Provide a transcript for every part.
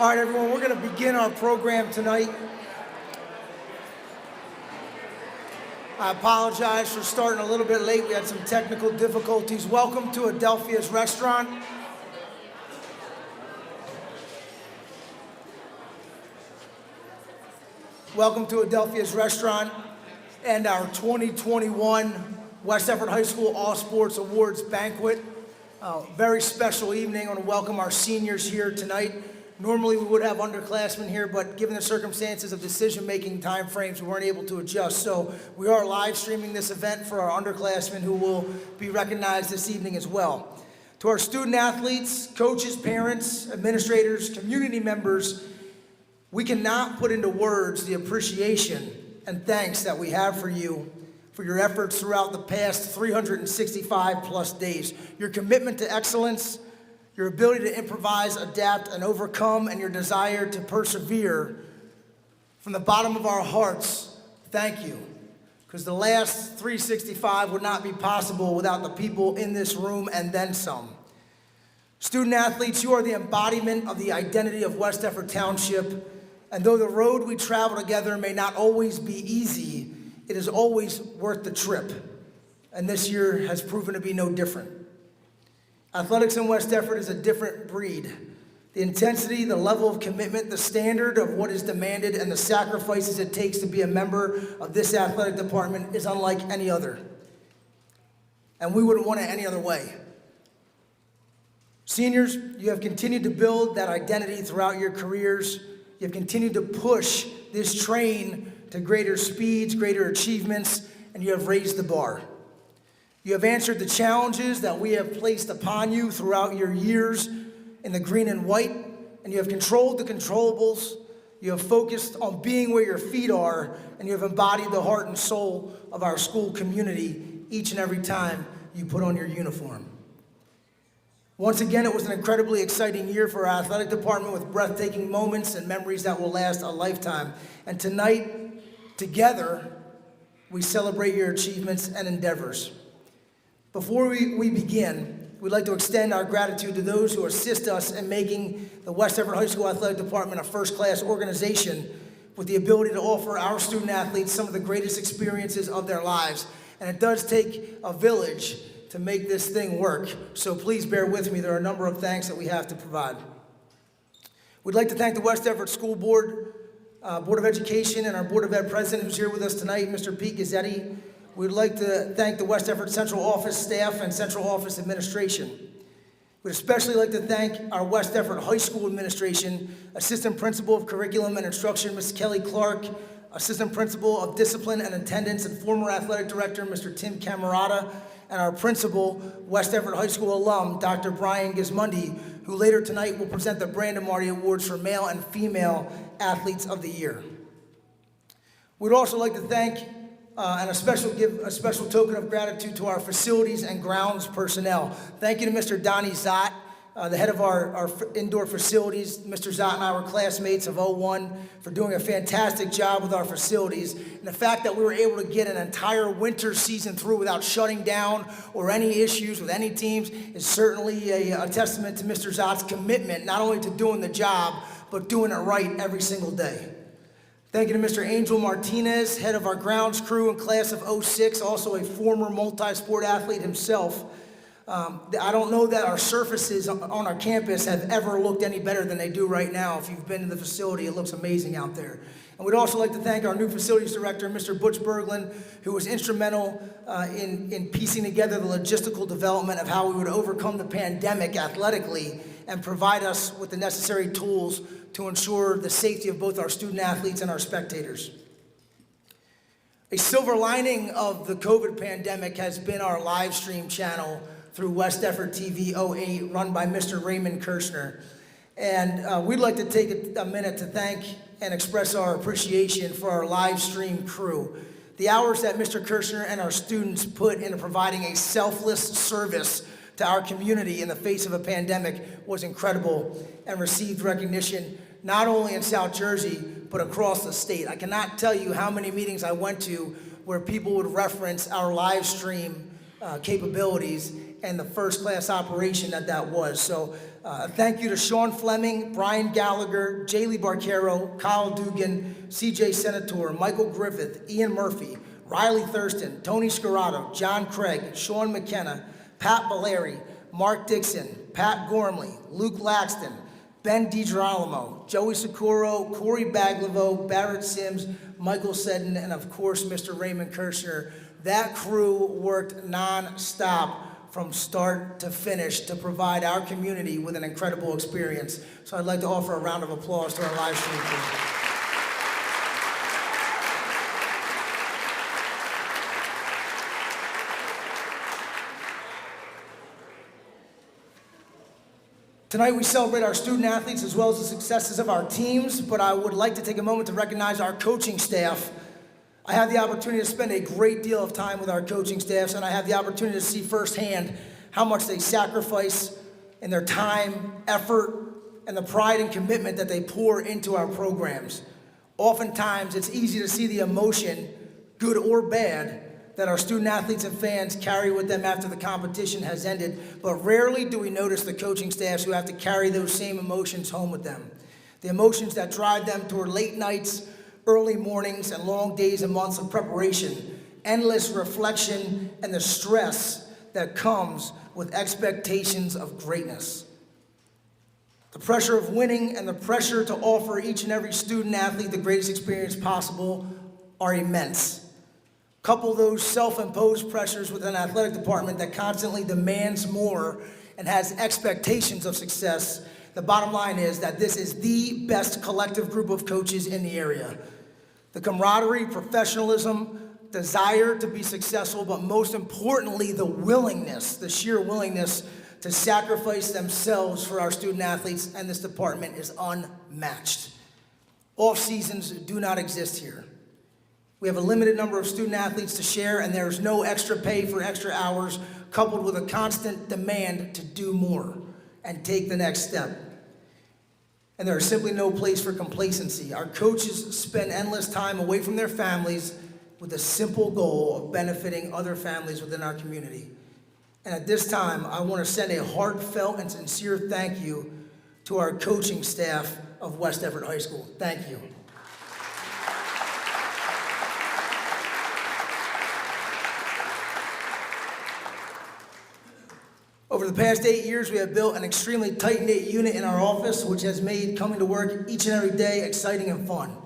All right, everyone, we're going to begin our program tonight. I apologize for starting a little bit late. We had some technical difficulties. Welcome to Adelphia's Restaurant. Welcome to Adelphia's Restaurant and our 2021 West Effort High School All Sports Awards Banquet. Very special evening. I want to welcome our seniors here tonight. Normally we would have underclassmen here, but given the circumstances of decision-making timeframes, we weren't able to adjust. So we are live streaming this event for our underclassmen who will be recognized this evening as well. To our student athletes, coaches, parents, administrators, community members, we cannot put into words the appreciation and thanks that we have for you for your efforts throughout the past 365 plus days. Your commitment to excellence, your ability to improvise, adapt, and overcome, and your desire to persevere. From the bottom of our hearts, thank you. Because the last 365 would not be possible without the people in this room and then some. Student athletes, you are the embodiment of the identity of West Effort Township. And though the road we travel together may not always be easy, it is always worth the trip. And this year has proven to be no different. Athletics in West Effort is a different breed. The intensity, the level of commitment, the standard of what is demanded, and the sacrifices it takes to be a member of this athletic department is unlike any other. And we wouldn't want it any other way. Seniors, you have continued to build that identity throughout your careers. You have continued to push this train to greater speeds, greater achievements, and you have raised the bar. You have answered the challenges that we have placed upon you throughout your years in the green and white, and you have controlled the controllables. You have focused on being where your feet are, and you have embodied the heart and soul of our school community each and every time you put on your uniform. Once again, it was an incredibly exciting year for our athletic department with breathtaking moments and memories that will last a lifetime. And tonight, together, we celebrate your achievements and endeavors. Before we begin, we'd like to extend our gratitude to those who assist us in making the West Effort High School Athletic Department a first-class organization with the ability to offer our student athletes some of the greatest experiences of their lives. And it does take a village to make this thing work, so please bear with me. There are a number of thanks that we have to provide. We'd like to thank the West Effort School Board, Board of Education, and our Board of Ed President who's here with us tonight, Mr. Pete Gazzetti. We'd like to thank the West Effort Central Office staff and Central Office administration. We'd especially like to thank our West Effort High School administration, Assistant Principal of Curriculum and Instruction, Ms. Kelly Clark, Assistant Principal of Discipline and Attendance and former Athletic Director, Mr. Tim Camerata, and our Principal, West Effort High School alum, Dr. Brian Gismondi, who later tonight will present the Brandon Marty Awards for Male and Female Athletes of the Year. We'd also like to thank give a special token of gratitude to our facilities and grounds personnel. Thank you to Mr. Donnie Zott, the head of our indoor facilities. Mr. Zott and I were classmates of 01 for doing a fantastic job with our facilities. And the fact that we were able to get an entire winter season through without shutting down or any issues with any teams is certainly a testament to Mr. Zott's commitment, not only to doing the job, but doing it right every single day. Thank you to Mr. Angel Martinez, head of our grounds crew in class of 06, also a former multi-sport athlete himself. I don't know that our surfaces on our campus have ever looked any better than they do right now. If you've been to the facility, it looks amazing out there. And we'd also like to thank our new facilities director, Mr. Butch Berglund, who was instrumental in piecing together the logistical development of how we would overcome the pandemic athletically and provide us with the necessary tools to ensure the safety of both our student athletes and our spectators. A silver lining of the COVID pandemic has been our live stream channel through West Effort TV 08, run by Mr. Raymond Kirshner. And we'd like to take a minute to thank and express our appreciation for our live stream crew. The hours that Mr. Kirshner and our students put into providing a selfless service to our community in the face of a pandemic was incredible and received recognition not only in South Jersey, but across the state. I cannot tell you how many meetings I went to where people would reference our live stream capabilities and the first-class operation that was. So Thank you to Sean Fleming, Brian Gallagher, Jaylee Barquero, Kyle Dugan, CJ Senator, Michael Griffith, Ian Murphy, Riley Thurston, Tony Scarrato, John Craig, Sean McKenna, Pat Valeri, Mark Dixon, Pat Gormley, Luke Laxton, Ben DiGirolamo, Joey Sakuro, Corey Baglivo, Barrett Sims, Michael Seddon, and of course, Mr. Raymond Kirshner. That crew worked non-stop from start to finish to provide our community with an incredible experience. So I'd like to offer a round of applause to our live stream team. Tonight we celebrate our student athletes as well as the successes of our teams, but I would like to take a moment to recognize our coaching staff. I had the opportunity to spend a great deal of time with our coaching staffs, and I had the opportunity to see firsthand how much they sacrifice in their time, effort, and the pride and commitment that they pour into our programs. Oftentimes, it's easy to see the emotion, good or bad, that our student athletes and fans carry with them after the competition has ended, but rarely do we notice the coaching staffs who have to carry those same emotions home with them. The emotions that drive them toward late nights, early mornings, and long days and months of preparation, endless reflection, and the stress that comes with expectations of greatness. The pressure of winning and the pressure to offer each and every student athlete the greatest experience possible are immense. Couple those self-imposed pressures with an athletic department that constantly demands more and has expectations of success. The bottom line is that this is the best collective group of coaches in the area. The camaraderie, professionalism, desire to be successful, but most importantly, the willingness, the sheer willingness to sacrifice themselves for our student athletes and this department is unmatched. Off seasons do not exist here. We have a limited number of student athletes to share, and there's no extra pay for extra hours, coupled with a constant demand to do more and take the next step. And there is simply no place for complacency. Our coaches spend endless time away from their families with the simple goal of benefiting other families within our community. And at this time, I want to send a heartfelt and sincere thank you to our coaching staff of West Everett High School. Thank you. Over the past 8 years, we have built an extremely tight-knit unit in our office, which has made coming to work each and every day exciting and fun.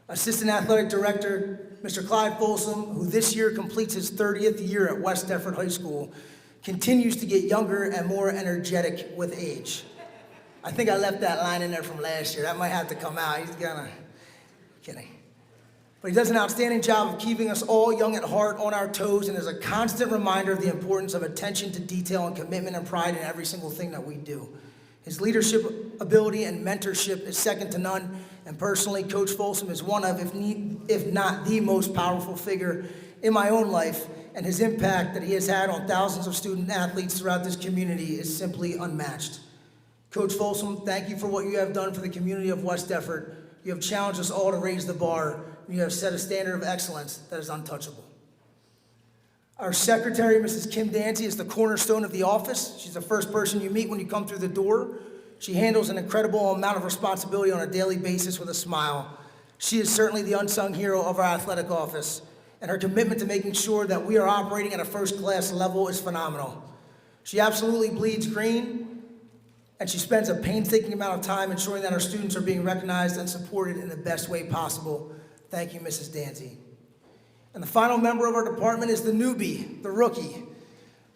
Assistant Athletic Director, Mr. Clyde Folsom, who this year completes his 30th year at West Everett High School, continues to get younger and more energetic with age. I think I left that line in there from last year. That might have to come out. He's gonna, kidding. But he does an outstanding job of keeping us all young at heart, on our toes, and is a constant reminder of the importance of attention to detail and commitment and pride in every single thing that we do. His leadership ability and mentorship is second to none, and personally, Coach Folsom is one of, if not the most powerful figure in my own life, and his impact that he has had on thousands of student athletes throughout this community is simply unmatched. Coach Folsom, thank you for what you have done for the community of West Everett. You have challenged us all to raise the bar. You have set a standard of excellence that is untouchable. Our secretary, Mrs. Kim Dancy, is the cornerstone of the office. She's the first person you meet when you come through the door. She handles an incredible amount of responsibility on a daily basis with a smile. She is certainly the unsung hero of our athletic office, and her commitment to making sure that we are operating at a first-class level is phenomenal. She absolutely bleeds green, and she spends a painstaking amount of time ensuring that our students are being recognized and supported in the best way possible. Thank you, Mrs. Dancy. And the final member of our department is the newbie, the rookie.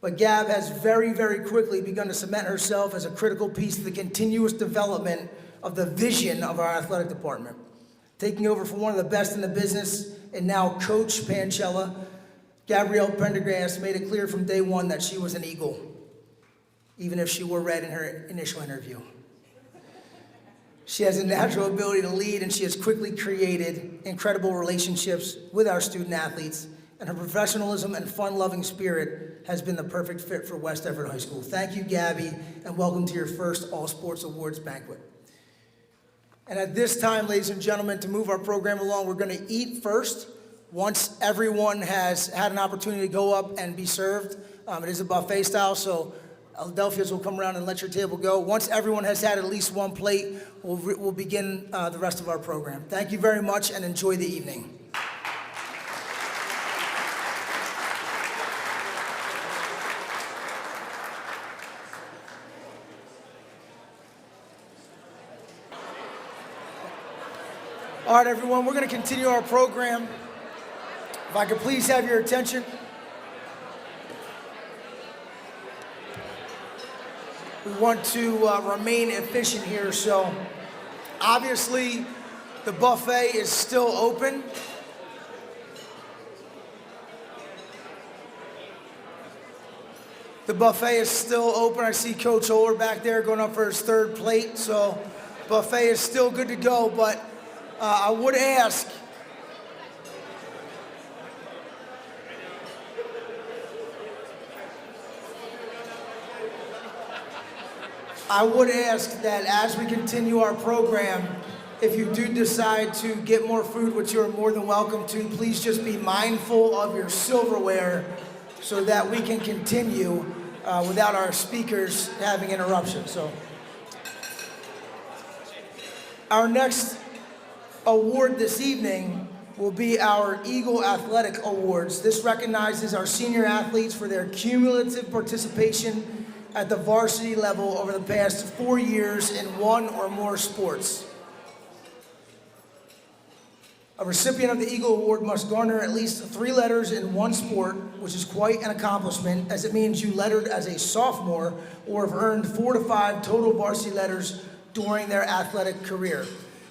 But Gab has very, very quickly begun to cement herself as a critical piece of the continuous development of the vision of our athletic department. Taking over for one of the best in the business, and now Coach Pancella, Gabrielle Prendergast made it clear from day one that she was an Eagle, even if she wore red in her initial interview. She has a natural ability to lead, and she has quickly created incredible relationships with our student athletes, and her professionalism and fun-loving spirit has been the perfect fit for West Everett High School. Thank you, Gabby, and welcome to your first All Sports Awards banquet. And at this time, ladies and gentlemen, to move our program along, we're going to eat first. Once everyone has had an opportunity to go up and be served, it is a buffet style, so Adelphias will come around and let your table go. Once everyone has had at least one plate, we'll begin the rest of our program. Thank you very much and enjoy the evening. All right, everyone, we're going to continue our program. If I could please have your attention. We want to remain efficient here, so obviously the buffet is still open. The buffet is still open. I see Coach Oler back there going up for his third plate, so buffet is still good to go, but I would ask that as we continue our program, if you do decide to get more food, which you're more than welcome to, please just be mindful of your silverware so that we can continue without our speakers having interruptions. So, our next award this evening will be our Eagle Athletic Awards. This recognizes our senior athletes for their cumulative participation at the varsity level over the past 4 years in one or more sports. A recipient of the Eagle Award must garner at least 3 letters in one sport, which is quite an accomplishment, as it means you lettered as a sophomore or have earned 4 to 5 total varsity letters during their athletic career.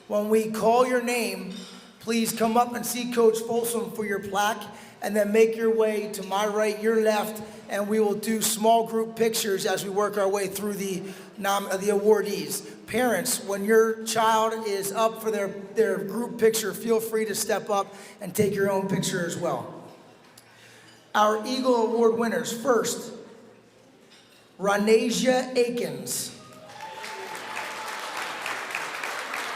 When we call your name, please come up and see Coach Folsom for your plaque, and then make your way to my right, your left, and we will do small group pictures as we work our way through the awardees. Parents, when your child is up for their group picture, feel free to step up and take your own picture as well. Our Eagle Award winners. First, Ronasia Akins.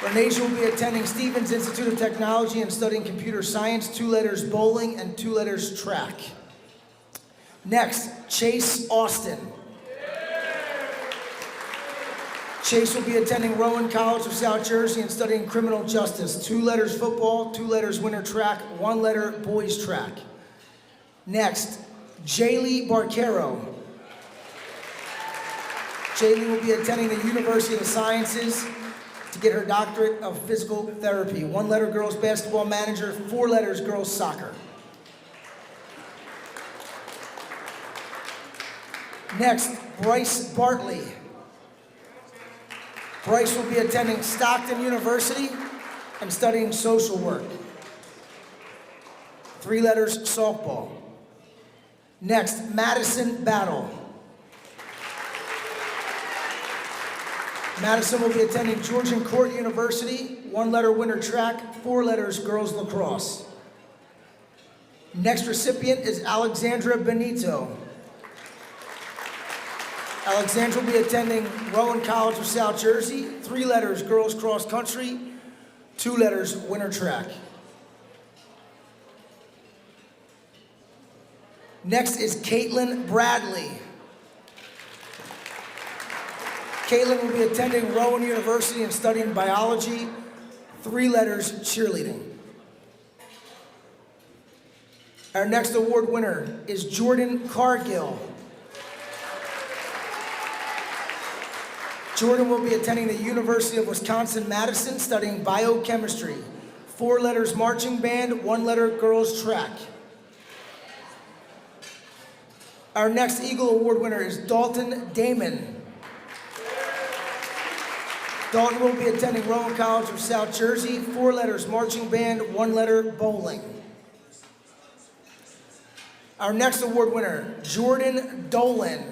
Ronasia will be attending Stevens Institute of Technology and studying computer science, 2 letters bowling, and 2 letters track. Next, Chase Austin. Chase will be attending Rowan College of South Jersey and studying criminal justice, 2 letters football, 2 letters winter track, 1 letter boys track. Next, Jaylee Barquero. Jaylee will be attending the University of the Sciences to get her doctorate of physical therapy, 1 letter girls basketball manager, 4 letters girls soccer. Next, Bryce Bartley. Bryce will be attending Stockton University and studying social work, 3 letters softball. Next, Madison Battle. Madison will be attending Georgian Court University, 1 letter winter track, 4 letters girls lacrosse. Next recipient is Alexandra Benito. Alexandra will be attending Rowan College of South Jersey, 3 letters girls cross country, 2 letters winter track. Next is Caitlin Bradley. Caitlin will be attending Rowan University and studying biology, 3 letters cheerleading. Our next award winner is Jordan Cargill. Jordan will be attending the University of Wisconsin-Madison studying biochemistry, 4 letters marching band, 1 letter girls track. Our next Eagle Award winner is Dalton Damon. Dalton will be attending Rowan College of South Jersey, 4 letters marching band, 1 letter bowling. Our next award winner, Jordan Dolan.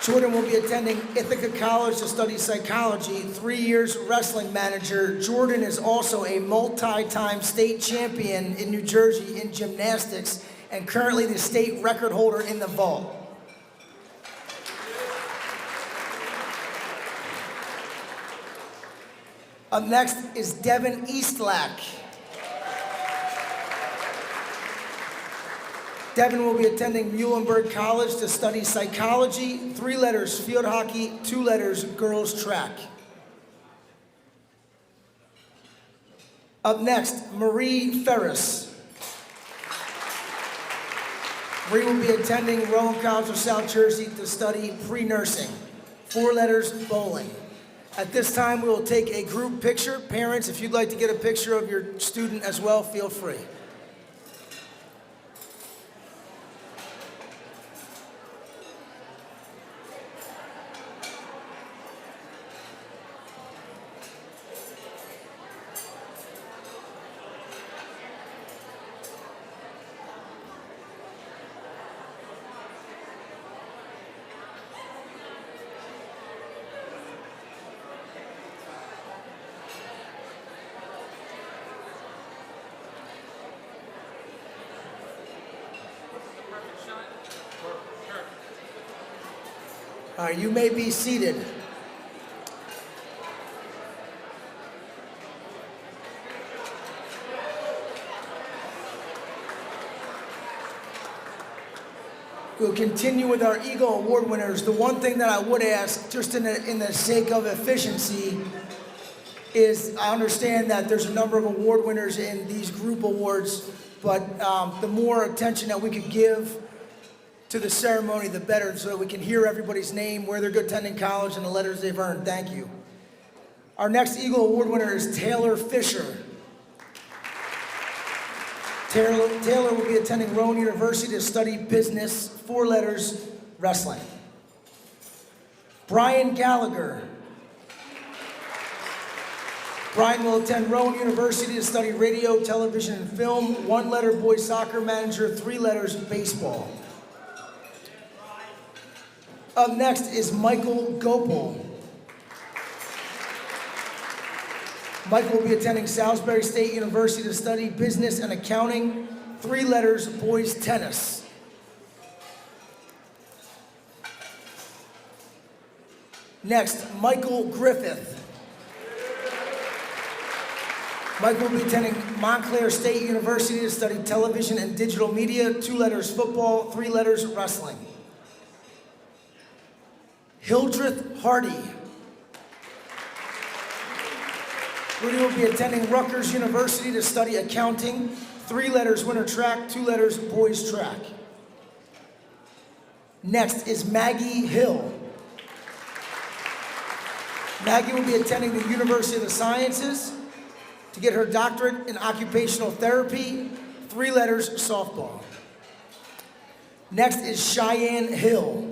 Jordan will be attending Ithaca College to study psychology, 3 years wrestling manager. Jordan is also a multi-time state champion in New Jersey in gymnastics and currently the state record holder in the vault. Up next is Devin Eastlack. Devin will be attending Muhlenberg College to study psychology, 3 letters field hockey, 2 letters girls track. Up next, Marie Ferris. Marie will be attending Rowan College of South Jersey to study pre-nursing, 4 letters bowling. At this time, we will take a group picture. Parents, if you'd like to get a picture of your student as well, feel free. All right, you may be seated. We'll continue with our Eagle Award winners. The one thing that I would ask, just in the sake of efficiency, is I understand that there's a number of award winners in these group awards, but the more attention that we could give to the ceremony, the better, so that we can hear everybody's name, where they're good attending college, and the letters they've earned. Thank you. Our next Eagle Award winner is Taylor Fisher. Taylor will be attending Rowan University to study business, 4 letters, wrestling. Brian Gallagher. Brian will attend Rowan University to study radio, television, and film, 1 letter boys soccer manager, 3 letters baseball. Up next is Michael Gopal. Michael will be attending Salisbury State University to study business and accounting, 3 letters boys tennis. Next, Michael Griffith. Michael will be attending Montclair State University to study television and digital media, 2 letters football, 3 letters wrestling. Hildreth Hardy. Rudy will be attending Rutgers University to study accounting, 3 letters winter track, 2 letters boys track. Next is Maggie Hill. Maggie will be attending the University of the Sciences to get her doctorate in occupational therapy, 3 letters softball. Next is Cheyenne Hill.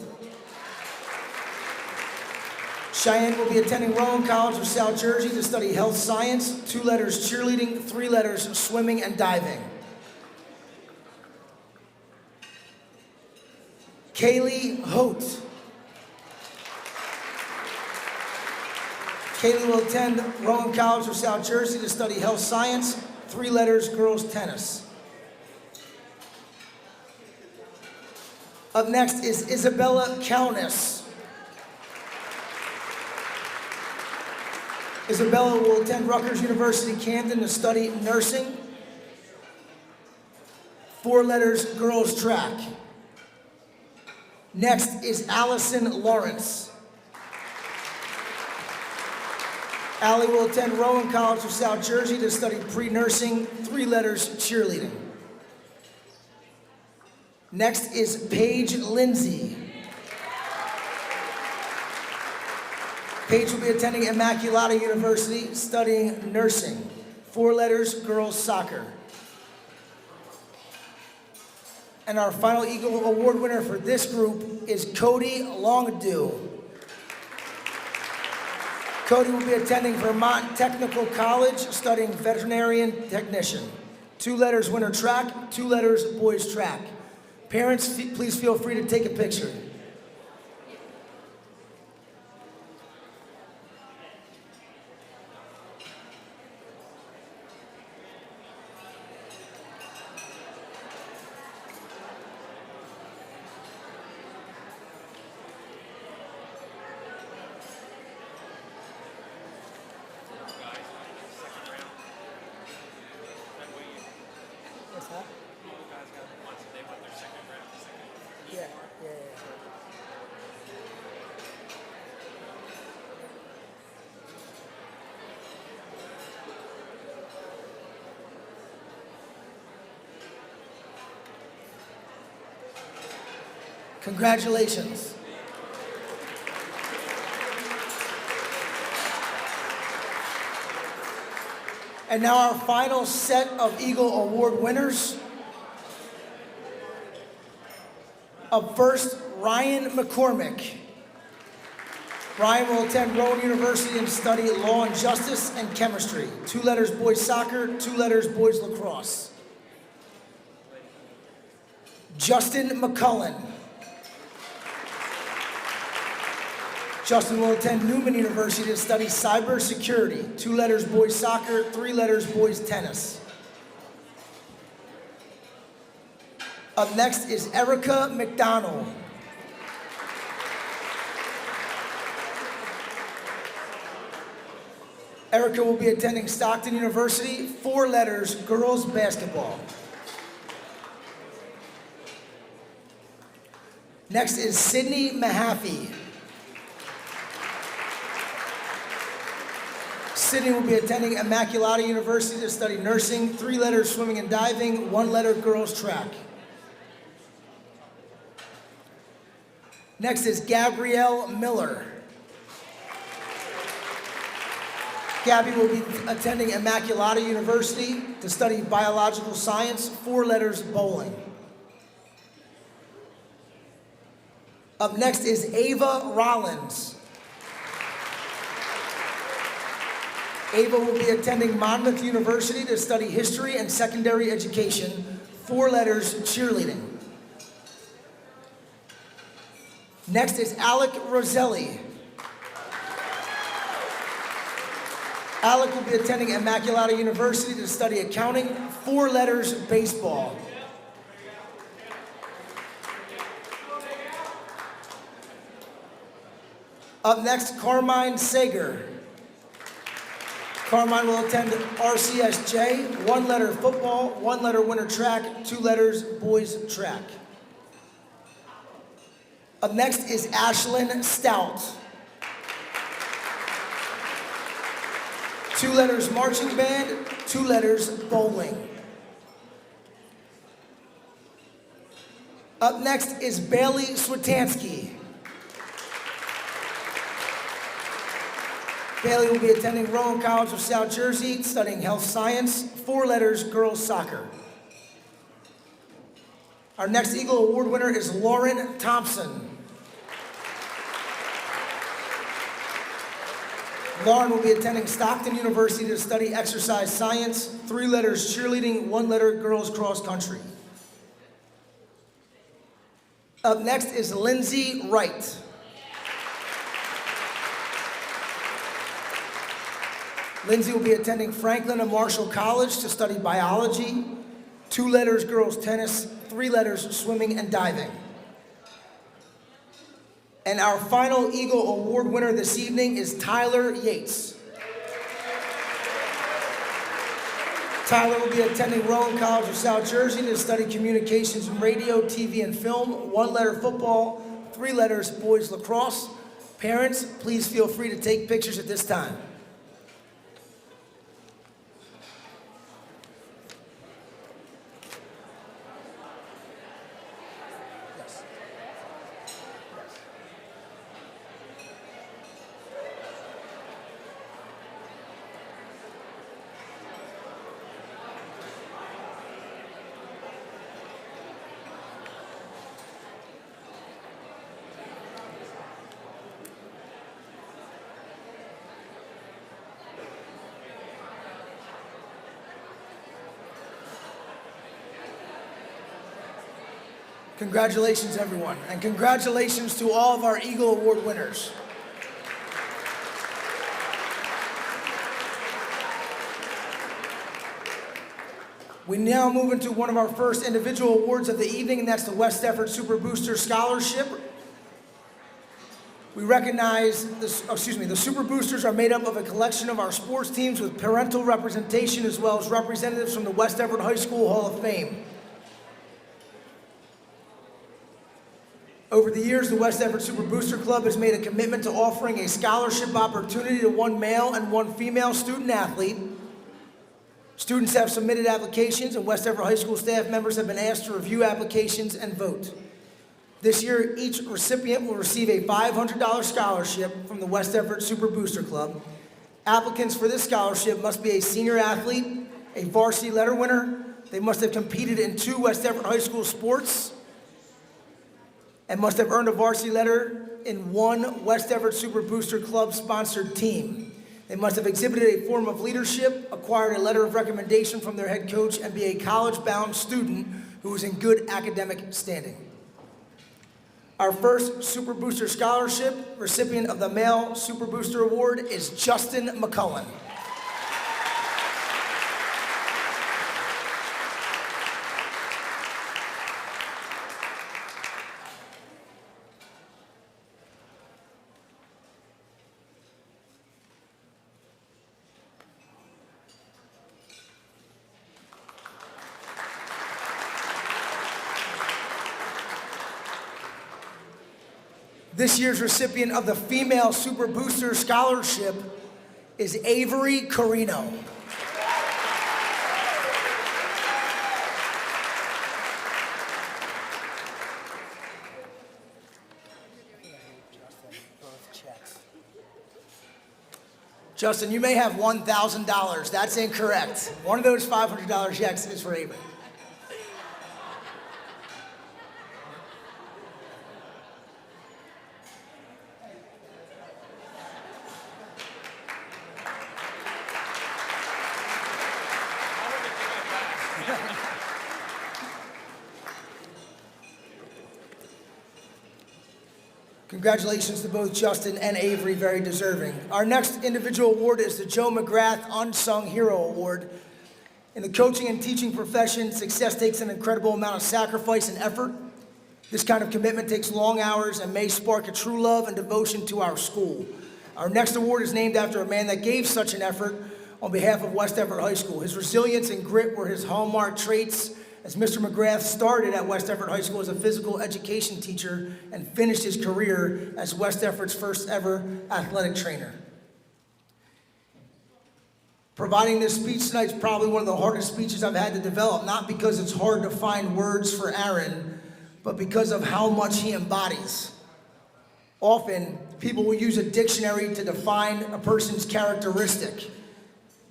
Cheyenne will be attending Rowan College of South Jersey to study health science, 2 letters cheerleading, 3 letters swimming and diving. Kaylee Hote. Kaylee will attend Rowan College of South Jersey to study health science, 3 letters girls tennis. Up next is Isabella Kaunis. Isabella will attend Rutgers University Camden to study nursing, 4 letters girls track. Next is Allison Lawrence. Allie will attend Rowan College of South Jersey to study pre-nursing, 3 letters cheerleading. Next is Paige Lindsay. Paige will be attending Immaculata University studying nursing, 4 letters girls soccer. And our final Eagle Award winner for this group is Cody Longdew. Cody will be attending Vermont Technical College studying veterinarian technician, 2 letters winter track, 2 letters boys track. Parents, please feel free to take a picture. What's that? Guys got once they put their second Congratulations. And now our final set of Eagle Award winners. Up first, Ryan McCormick. Ryan will attend Rowan University and study law and justice and chemistry. 2 letters boys soccer, 2 letters boys lacrosse. Justin McCullen. Justin will attend Newman University to study cybersecurity. 2 letters boys soccer, 3 letters boys tennis. Up next is Erica McDonald. Erica will be attending Stockton University, 4 letters girls basketball. Next is Sydney Mahaffey. Sydney will be attending Immaculata University to study nursing, 3 letters swimming and diving, 1 letter girls track. Next is Gabrielle Miller. Gabby will be attending Immaculata University to study biological science, 4 letters bowling. Up next is Ava Rollins. Ava will be attending Monmouth University to study history and secondary education, 4 letters cheerleading. Next is Alec Roselli. Alec will be attending Immaculata University to study accounting, 4 letters baseball. Up next, Carmine Sager. Carmine will attend RCSJ, 1 letter football, 1 letter winter track, 2 letters boys track. Up next is Ashlyn Stout. 2 letters marching band, 2 letters bowling. Up next is Bailey Switansky. Bailey will be attending Rowan College of South Jersey, studying health science, 4 letters girls soccer. Our next Eagle Award winner is Lauren Thompson. Lauren will be attending Stockton University to study exercise science, 3 letters cheerleading, 1 letter girls cross country. Up next is Lindsay Wright. Lindsay will be attending Franklin and Marshall College to study biology, 2 letters girls tennis, 3 letters swimming and diving. And our final Eagle Award winner this evening is Tyler Yates. Tyler will be attending Rowan College of South Jersey to study communications and radio, TV, and film, 1 letter football, 3 letters boys lacrosse. Parents, please feel free to take pictures at this time. Congratulations, everyone, and congratulations to all of our Eagle Award winners. We now move into one of our first individual awards of the evening, and that's the West Effort Super Booster Scholarship. We recognize, the Super Boosters are made up of a collection of our sports teams with parental representation as well as representatives from the West Effort High School Hall of Fame. Over the years, the West Effort Super Booster Club has made a commitment to offering a scholarship opportunity to 1 male and 1 female student athlete. Students have submitted applications, and West Effort High School staff members have been asked to review applications and vote. This year, each recipient will receive a $500 scholarship from the West Everett Super Booster Club. Applicants for this scholarship must be a senior athlete, a varsity letter winner. They must have competed in 2 West Everett High School sports and must have earned a varsity letter in 1 West Everett Super Booster Club sponsored team. They must have exhibited a form of leadership, acquired a letter of recommendation from their head coach, and be a college-bound student who is in good academic standing. Our first Super Booster Scholarship recipient of the Male Super Booster Award is Justin McCullen. This year's recipient of the Female Super Booster Scholarship is Avery Carino. Justin, you may have $1,000. That's incorrect. One of those $500 checks is for Avery. Congratulations to both Justin and Avery, very deserving. Our next individual award is the Joe McGrath Unsung Hero Award. In the coaching and teaching profession, success takes an incredible amount of sacrifice and effort. This kind of commitment takes long hours and may spark a true love and devotion to our school. Our next award is named after a man that gave such an effort on behalf of West Everett High School. His resilience and grit were his hallmark traits, as Mr. McGrath started at West Everett High School as a physical education teacher and finished his career as West Everett's first ever athletic trainer. Providing this speech tonight is probably one of the hardest speeches I've had to develop, not because it's hard to find words for Aaron, but because of how much he embodies. Often, people will use a dictionary to define a person's characteristic,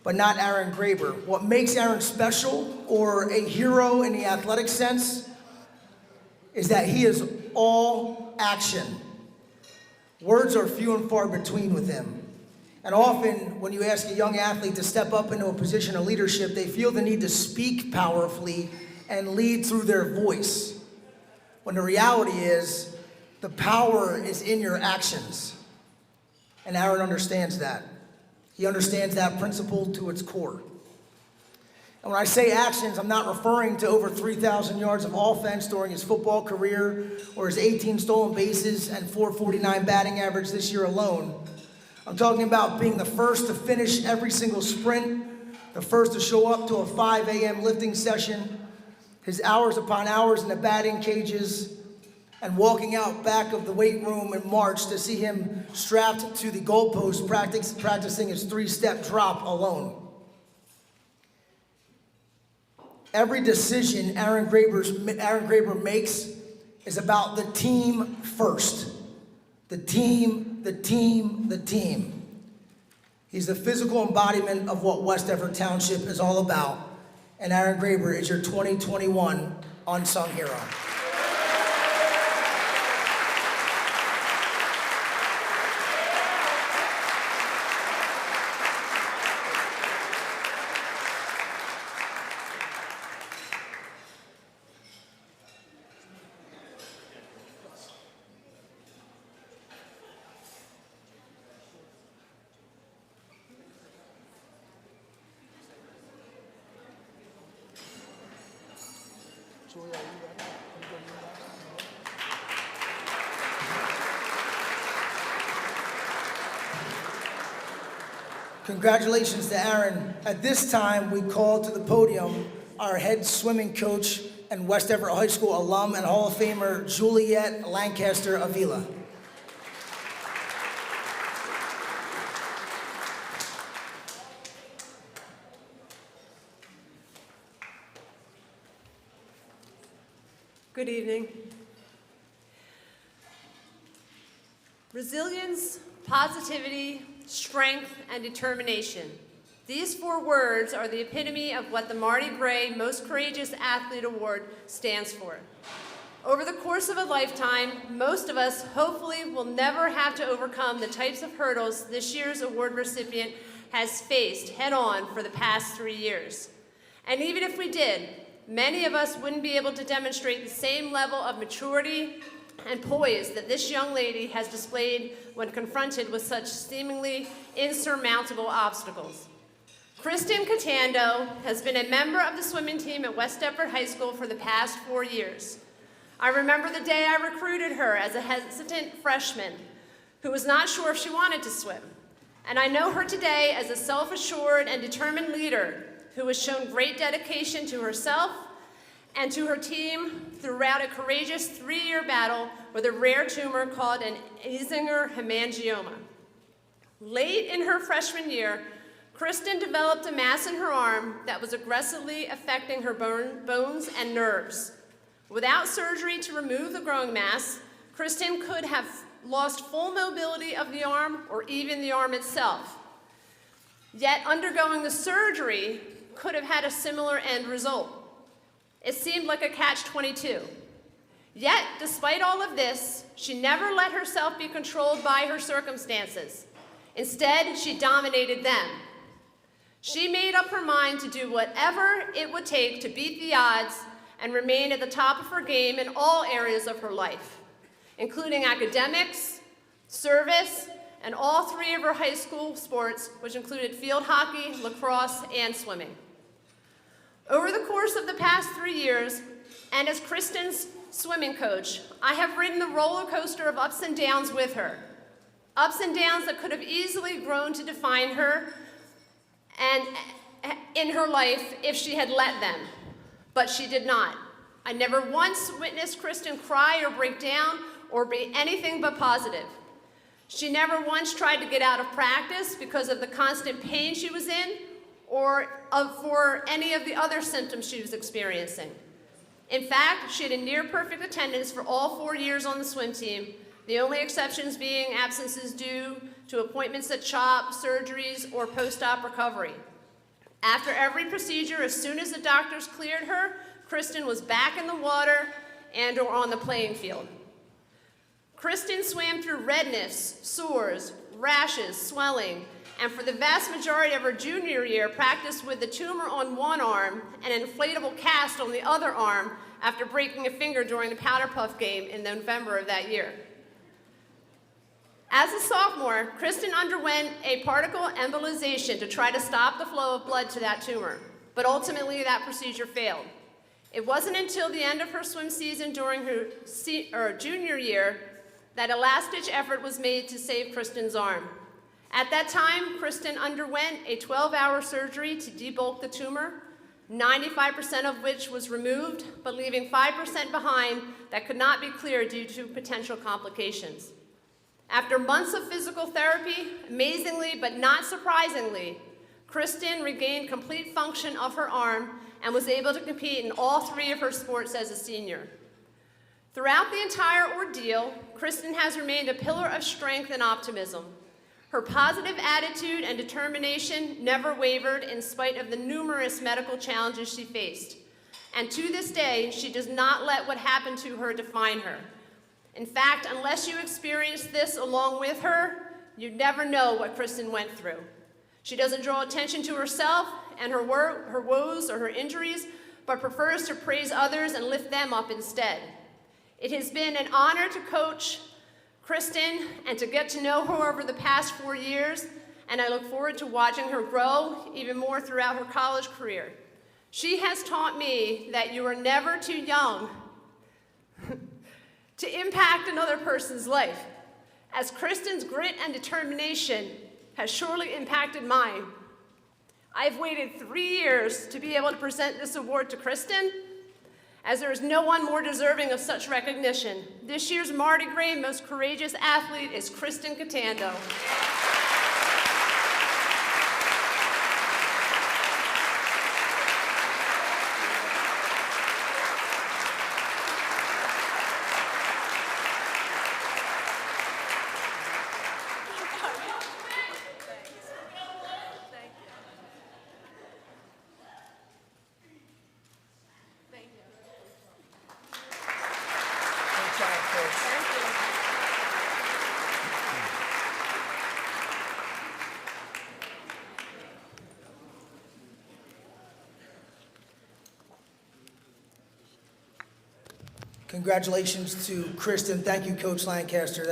but not Aaron Graber. What makes Aaron special, or a hero in the athletic sense, is that he is all action. Words are few and far between with him. And often, when you ask a young athlete to step up into a position of leadership, they feel the need to speak powerfully and lead through their voice. When the reality is, the power is in your actions. And Aaron understands that. He understands that principle to its core. And when I say actions, I'm not referring to over 3,000 yards of offense during his football career or his 18 stolen bases and .449 batting average this year alone. I'm talking about being the first to finish every single sprint, the first to show up to a 5 a.m. lifting session, his hours upon hours in the batting cages, and walking out back of the weight room in March to see him strapped to the goalpost practicing his 3-step drop alone. Every decision Aaron Graber makes is about the team first. The team, the team, the team. He's the physical embodiment of what West Everett Township is all about. And Aaron Graber is your 2021 Unsung Hero. Congratulations to Aaron. At this time, we call to the podium our head swimming coach and West Everett High School alum and Hall of Famer, Juliet Lancaster Avila. Good evening. Resilience, positivity, strength, and determination. These 4 words are the epitome of what the Marty Gray Most Courageous Athlete Award stands for. Over the course of a lifetime, most of us hopefully will never have to overcome the types of hurdles this year's award recipient has faced head-on for the past 3 years. And even if we did, many of us wouldn't be able to demonstrate the same level of maturity and poise that this young lady has displayed when confronted with such seemingly insurmountable obstacles. Kristen Catando has been a member of the swimming team at West Deptford High School for the past 4 years. I remember the day I recruited her as a hesitant freshman who was not sure if she wanted to swim. And I know her today as a self-assured and determined leader who has shown great dedication to herself and to her team throughout a courageous 3-year battle with a rare tumor called an Isinger hemangioma. Late in her freshman year, Kristen developed a mass in her arm that was aggressively affecting her bones and nerves. Without surgery to remove the growing mass, Kristen could have lost full mobility of the arm or even the arm itself. Yet undergoing the surgery could have had a similar end result. It seemed like a catch-22. Yet, despite all of this, she never let herself be controlled by her circumstances. Instead, she dominated them. She made up her mind to do whatever it would take to beat the odds and remain at the top of her game in all areas of her life, including academics, service, and all 3 of her high school sports, which included field hockey, lacrosse, and swimming. Over the course of the past 3 years, and as Kristen's swimming coach, I have ridden the roller coaster of ups and downs with her. Ups and downs that could have easily grown to define her and in her life if she had let them, but she did not. I never once witnessed Kristen cry or break down or be anything but positive. She never once tried to get out of practice because of the constant pain she was in or for any of the other symptoms she was experiencing. In fact, she had a near-perfect attendance for all 4 years on the swim team, the only exceptions being absences due to appointments at CHOP, surgeries, or post-op recovery. After every procedure, as soon as the doctors cleared her, Kristen was back in the water and or on the playing field. Kristen swam through redness, sores, rashes, swelling, and for the vast majority of her junior year, practiced with the tumor on one arm and an inflatable cast on the other arm after breaking a finger during the powder puff game in November of that year. As a sophomore, Kristen underwent a particle embolization to try to stop the flow of blood to that tumor, but ultimately that procedure failed. It wasn't until the end of her swim season during her junior year that a last-ditch effort was made to save Kristen's arm. At that time, Kristen underwent a 12-hour surgery to debulk the tumor, 95% of which was removed, but leaving 5% behind that could not be cleared due to potential complications. After months of physical therapy, amazingly but not surprisingly, Kristen regained complete function of her arm and was able to compete in all 3 of her sports as a senior. Throughout the entire ordeal, Kristen has remained a pillar of strength and optimism. Her positive attitude and determination never wavered in spite of the numerous medical challenges she faced. And to this day, she does not let what happened to her define her. In fact, unless you experience this along with her, you'd never know what Kristen went through. She doesn't draw attention to herself and her woes or her injuries, but prefers to praise others and lift them up instead. It has been an honor to coach Kristen and to get to know her over the past 4 years, and I look forward to watching her grow even more throughout her college career. She has taught me that you are never too young to impact another person's life, as Kristen's grit and determination has surely impacted mine. I've waited 3 years to be able to present this award to Kristen, as there is no one more deserving of such recognition. This year's Marty Gray Most Courageous Athlete is Kristen Catando. Congratulations to Kristen. Thank you, Coach Lancaster.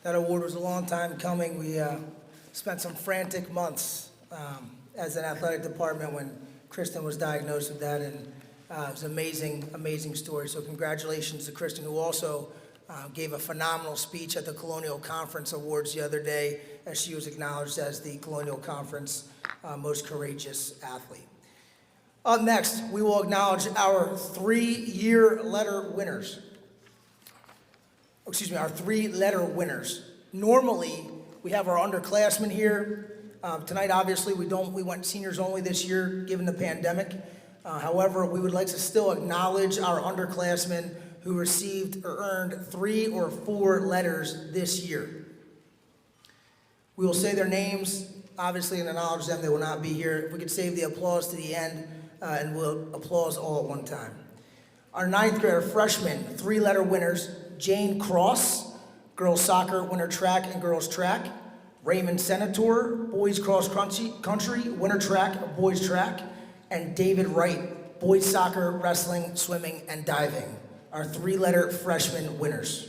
That award was a long time coming. We spent some frantic months as an athletic department when Kristen was diagnosed with that, and it was an amazing story. So congratulations to Kristen, who also gave a phenomenal speech at the Colonial Conference Awards the other day, as she was acknowledged as the Colonial Conference Most Courageous Athlete. Up next, we will acknowledge our 3-year letter winners. Our 3-letter winners. Normally, we have our underclassmen here. Tonight, obviously, we went seniors only this year, given the pandemic. However, we would like to still acknowledge our underclassmen who received or earned 3 or 4 letters this year. We will say their names, obviously, and acknowledge them. They will not be here. If we could save the applause to the end, and we'll applause all at one time. Our 9th grader freshmen, 3-letter winners: Jane Cross, girls soccer, winter track and girls track; Raymond Senator, boys cross country, winter track, boys track; and David Wright, boys soccer, wrestling, swimming, and diving. Our 3-letter freshman winners.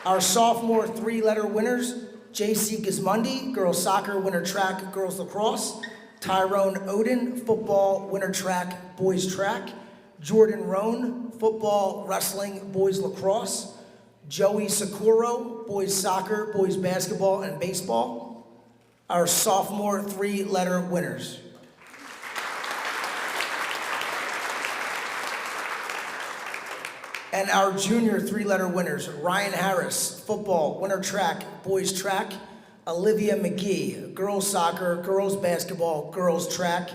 Our sophomore 3-letter winners: J.C. Gismondi, girls soccer, winter track, girls lacrosse; Tyrone Odin, football, winter track, boys track; Jordan Roan, football, wrestling, boys lacrosse; Joey Sakuro, boys soccer, boys basketball, and baseball. Our sophomore 3-letter winners. And our junior 3-letter winners: Ryan Harris, football, winter track, boys track; Olivia McGee, girls soccer, girls basketball, girls track;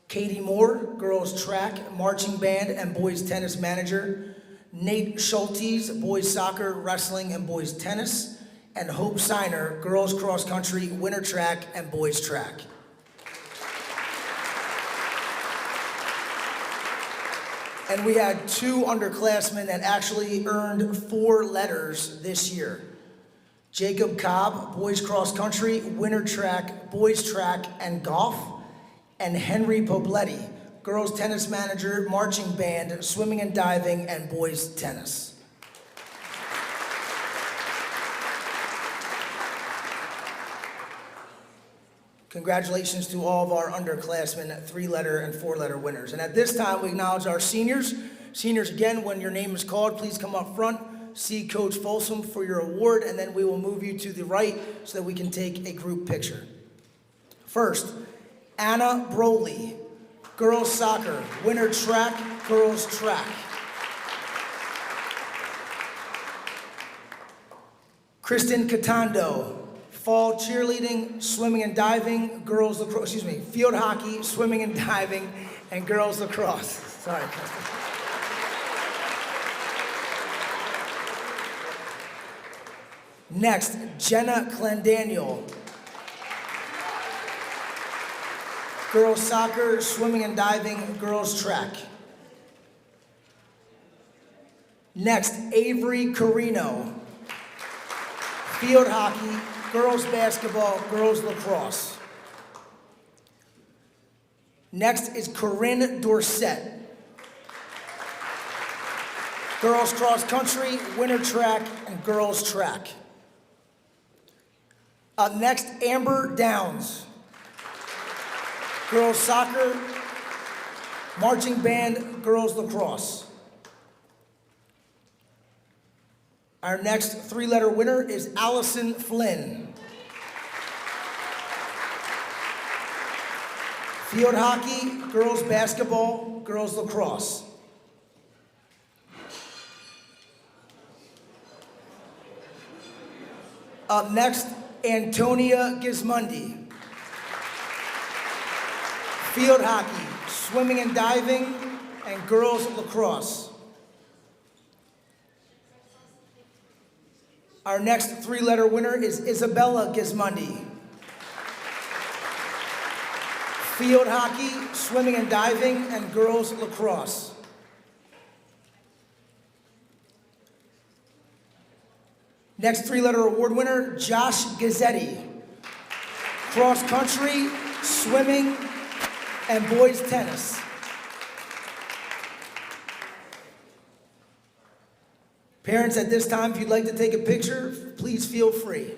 Katie Moore, girls track, marching band, and boys tennis manager; Nate Schultes, boys soccer, wrestling, and boys tennis; and Hope Signer, girls cross country, winter track, and boys track. And we had 2 underclassmen that actually earned 4 letters this year: Jacob Cobb, boys cross country, winter track, boys track, and golf; and Henry Pobletti, girls tennis manager, marching band, swimming and diving, and boys tennis. Congratulations to all of our underclassmen, 3-letter and 4-letter winners. And at this time, we acknowledge our seniors. Seniors, again, when your name is called, please come up front, see Coach Folsom for your award, and then we will move you to the right so that we can take a group picture. First, Anna Broley, girls soccer, winter track, girls track. Kristen Catando, fall cheerleading, swimming and diving, girls lacrosse, field hockey, swimming and diving, and girls lacrosse. Sorry, Kristen. Next, Jenna Clandaniel, girls soccer, swimming and diving, girls track. Next, Avery Carino, field hockey, girls basketball, girls lacrosse. Next is Corinne Dorset, girls cross country, winter track, and girls track. Up next, Amber Downs, girls soccer, marching band, girls lacrosse. Our next 3-letter winner is Allison Flynn, field hockey, girls basketball, girls lacrosse. Up next, Antonia Gismondi, field hockey, swimming and diving, and girls lacrosse. Our next 3-letter winner is Isabella Gismondi, field hockey, swimming and diving, and girls lacrosse. Next 3-letter award winner, Josh Gazzetti, cross country, swimming, and boys tennis. Parents, at this time, if you'd like to take a picture, please feel free.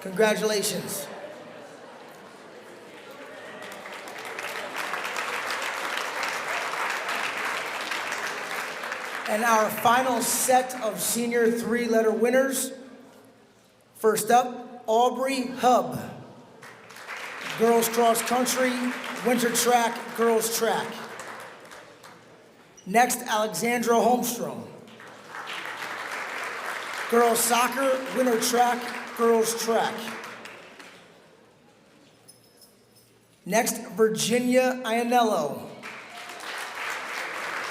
Congratulations. And our final set of senior three-letter winners. First up, Aubrey Hub. Girls cross country, winter track, girls track. Next, Alexandra Holmstrom. Girls soccer, winter track, girls track. Next, Virginia Ianello.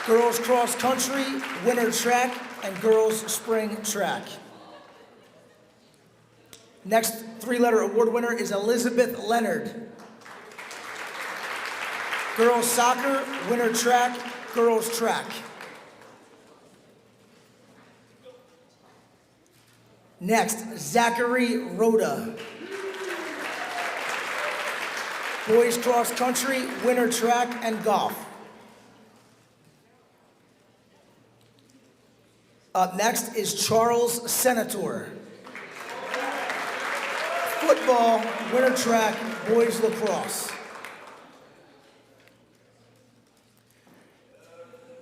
Girls cross country, winter track, and girls spring track. Next three-letter award winner is Elizabeth Leonard. Girls soccer, winter track, girls track. Next, Zachary Rhoda. Boys cross country, winter track, and golf. Up next is Charles Senator. Football, winter track, boys lacrosse.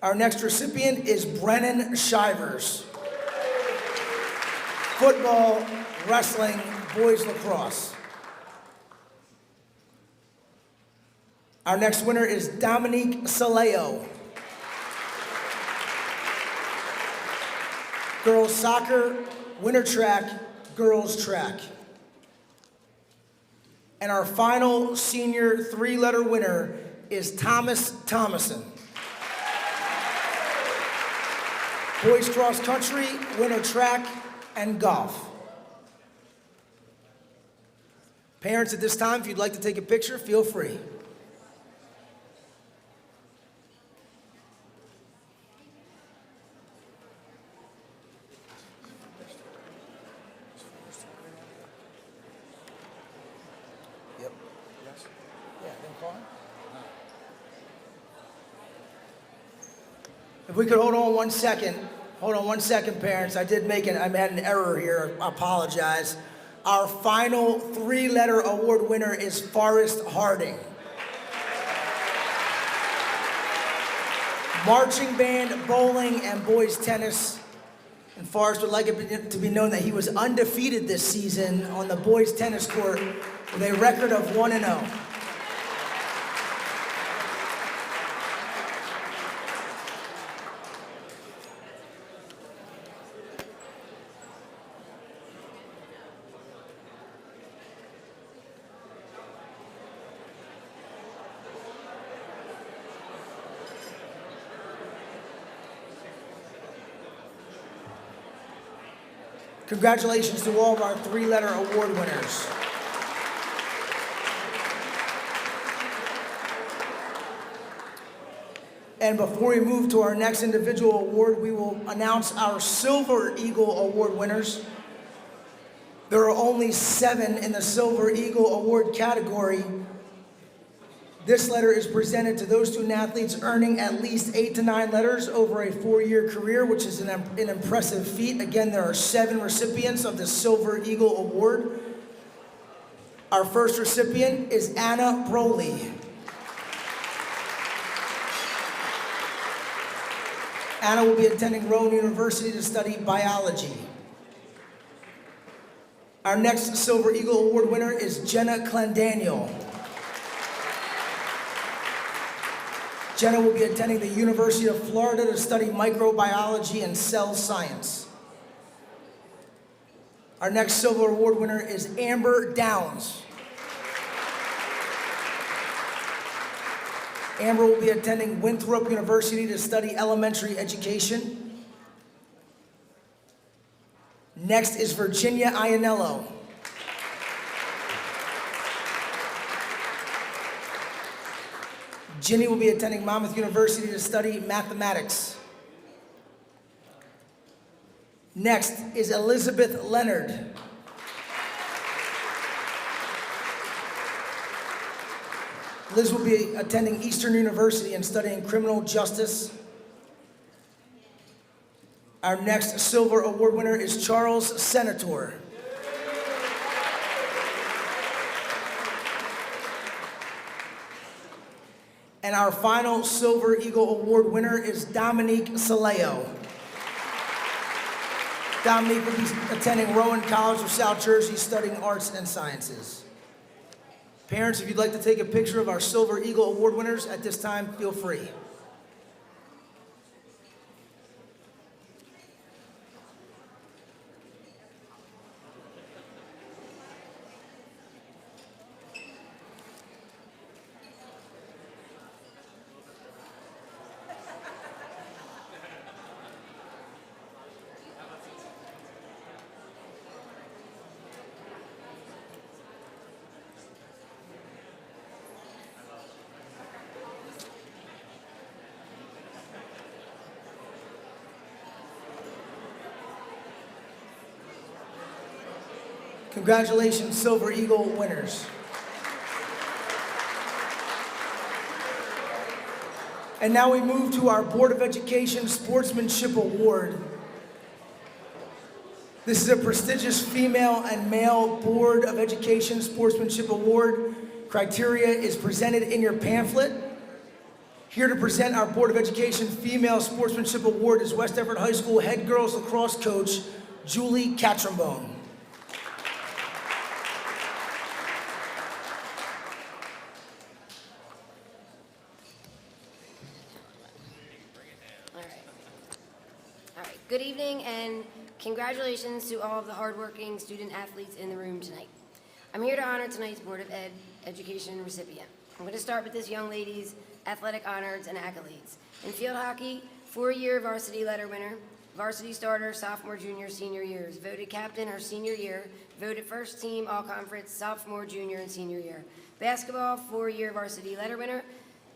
Our next recipient is Brennan Shivers. Football, wrestling, boys lacrosse. Our next winner is Dominique Saleo. Girls soccer, winter track, girls track. And our final senior three-letter winner is Thomas Thomason. Boys cross country, winter track, and golf. Parents, at this time, if you'd like to take a picture, feel free. Yep. Yes. Yeah, then call him. If we could hold on 1 second. Hold on 1 second, parents. I had an error here. I apologize. Our final three-letter award winner is Forrest Harding. Marching band, bowling, and boys tennis. And Forrest would like it to be known that he was undefeated this season on the boys tennis court with a record of 1-0. Congratulations to all of our three-letter award winners. And before we move to our next individual award, we will announce our Silver Eagle Award winners. There are only 7 in the Silver Eagle Award category. This letter is presented to those student athletes earning at least 8 to 9 letters over a 4-year career, which is an impressive feat. Again, there are 7 recipients of the Silver Eagle Award. Our first recipient is Anna Broly. Anna will be attending Rowan University to study biology. Our next Silver Eagle Award winner is Jenna Clandaniel. Jenna will be attending the University of Florida to study microbiology and cell science. Our next Silver Award winner is Amber Downs. Amber will be attending Winthrop University to study elementary education. Next is Virginia Ianello. Ginny will be attending Monmouth University to study mathematics. Next is Elizabeth Leonard. Liz will be attending Eastern University and studying criminal justice. Our next Silver Award winner is Charles Senator. And our final Silver Eagle Award winner is Dominique Saleo. Dominique will be attending Rowan College of South Jersey studying arts and sciences. Parents, if you'd like to take a picture of our Silver Eagle Award winners at this time, feel free. Congratulations, Silver Eagle winners. And now we move to our Board of Education Sportsmanship Award. This is a prestigious female and male Board of Education Sportsmanship Award. Criteria is presented in your pamphlet. Here to present our Board of Education Female Sportsmanship Award is West Everett High School head girls lacrosse coach, Julie Catrambone. Good evening and congratulations to all of the hardworking student athletes in the room tonight. I'm here to honor tonight's Board of Education recipient. I'm going to start with this young lady's athletic honors and accolades. In field hockey, 4-year varsity letter winner, varsity starter sophomore, junior, senior years, voted captain her senior year, voted first team all-conference sophomore, junior, and senior year. Basketball, 4-year varsity letter winner,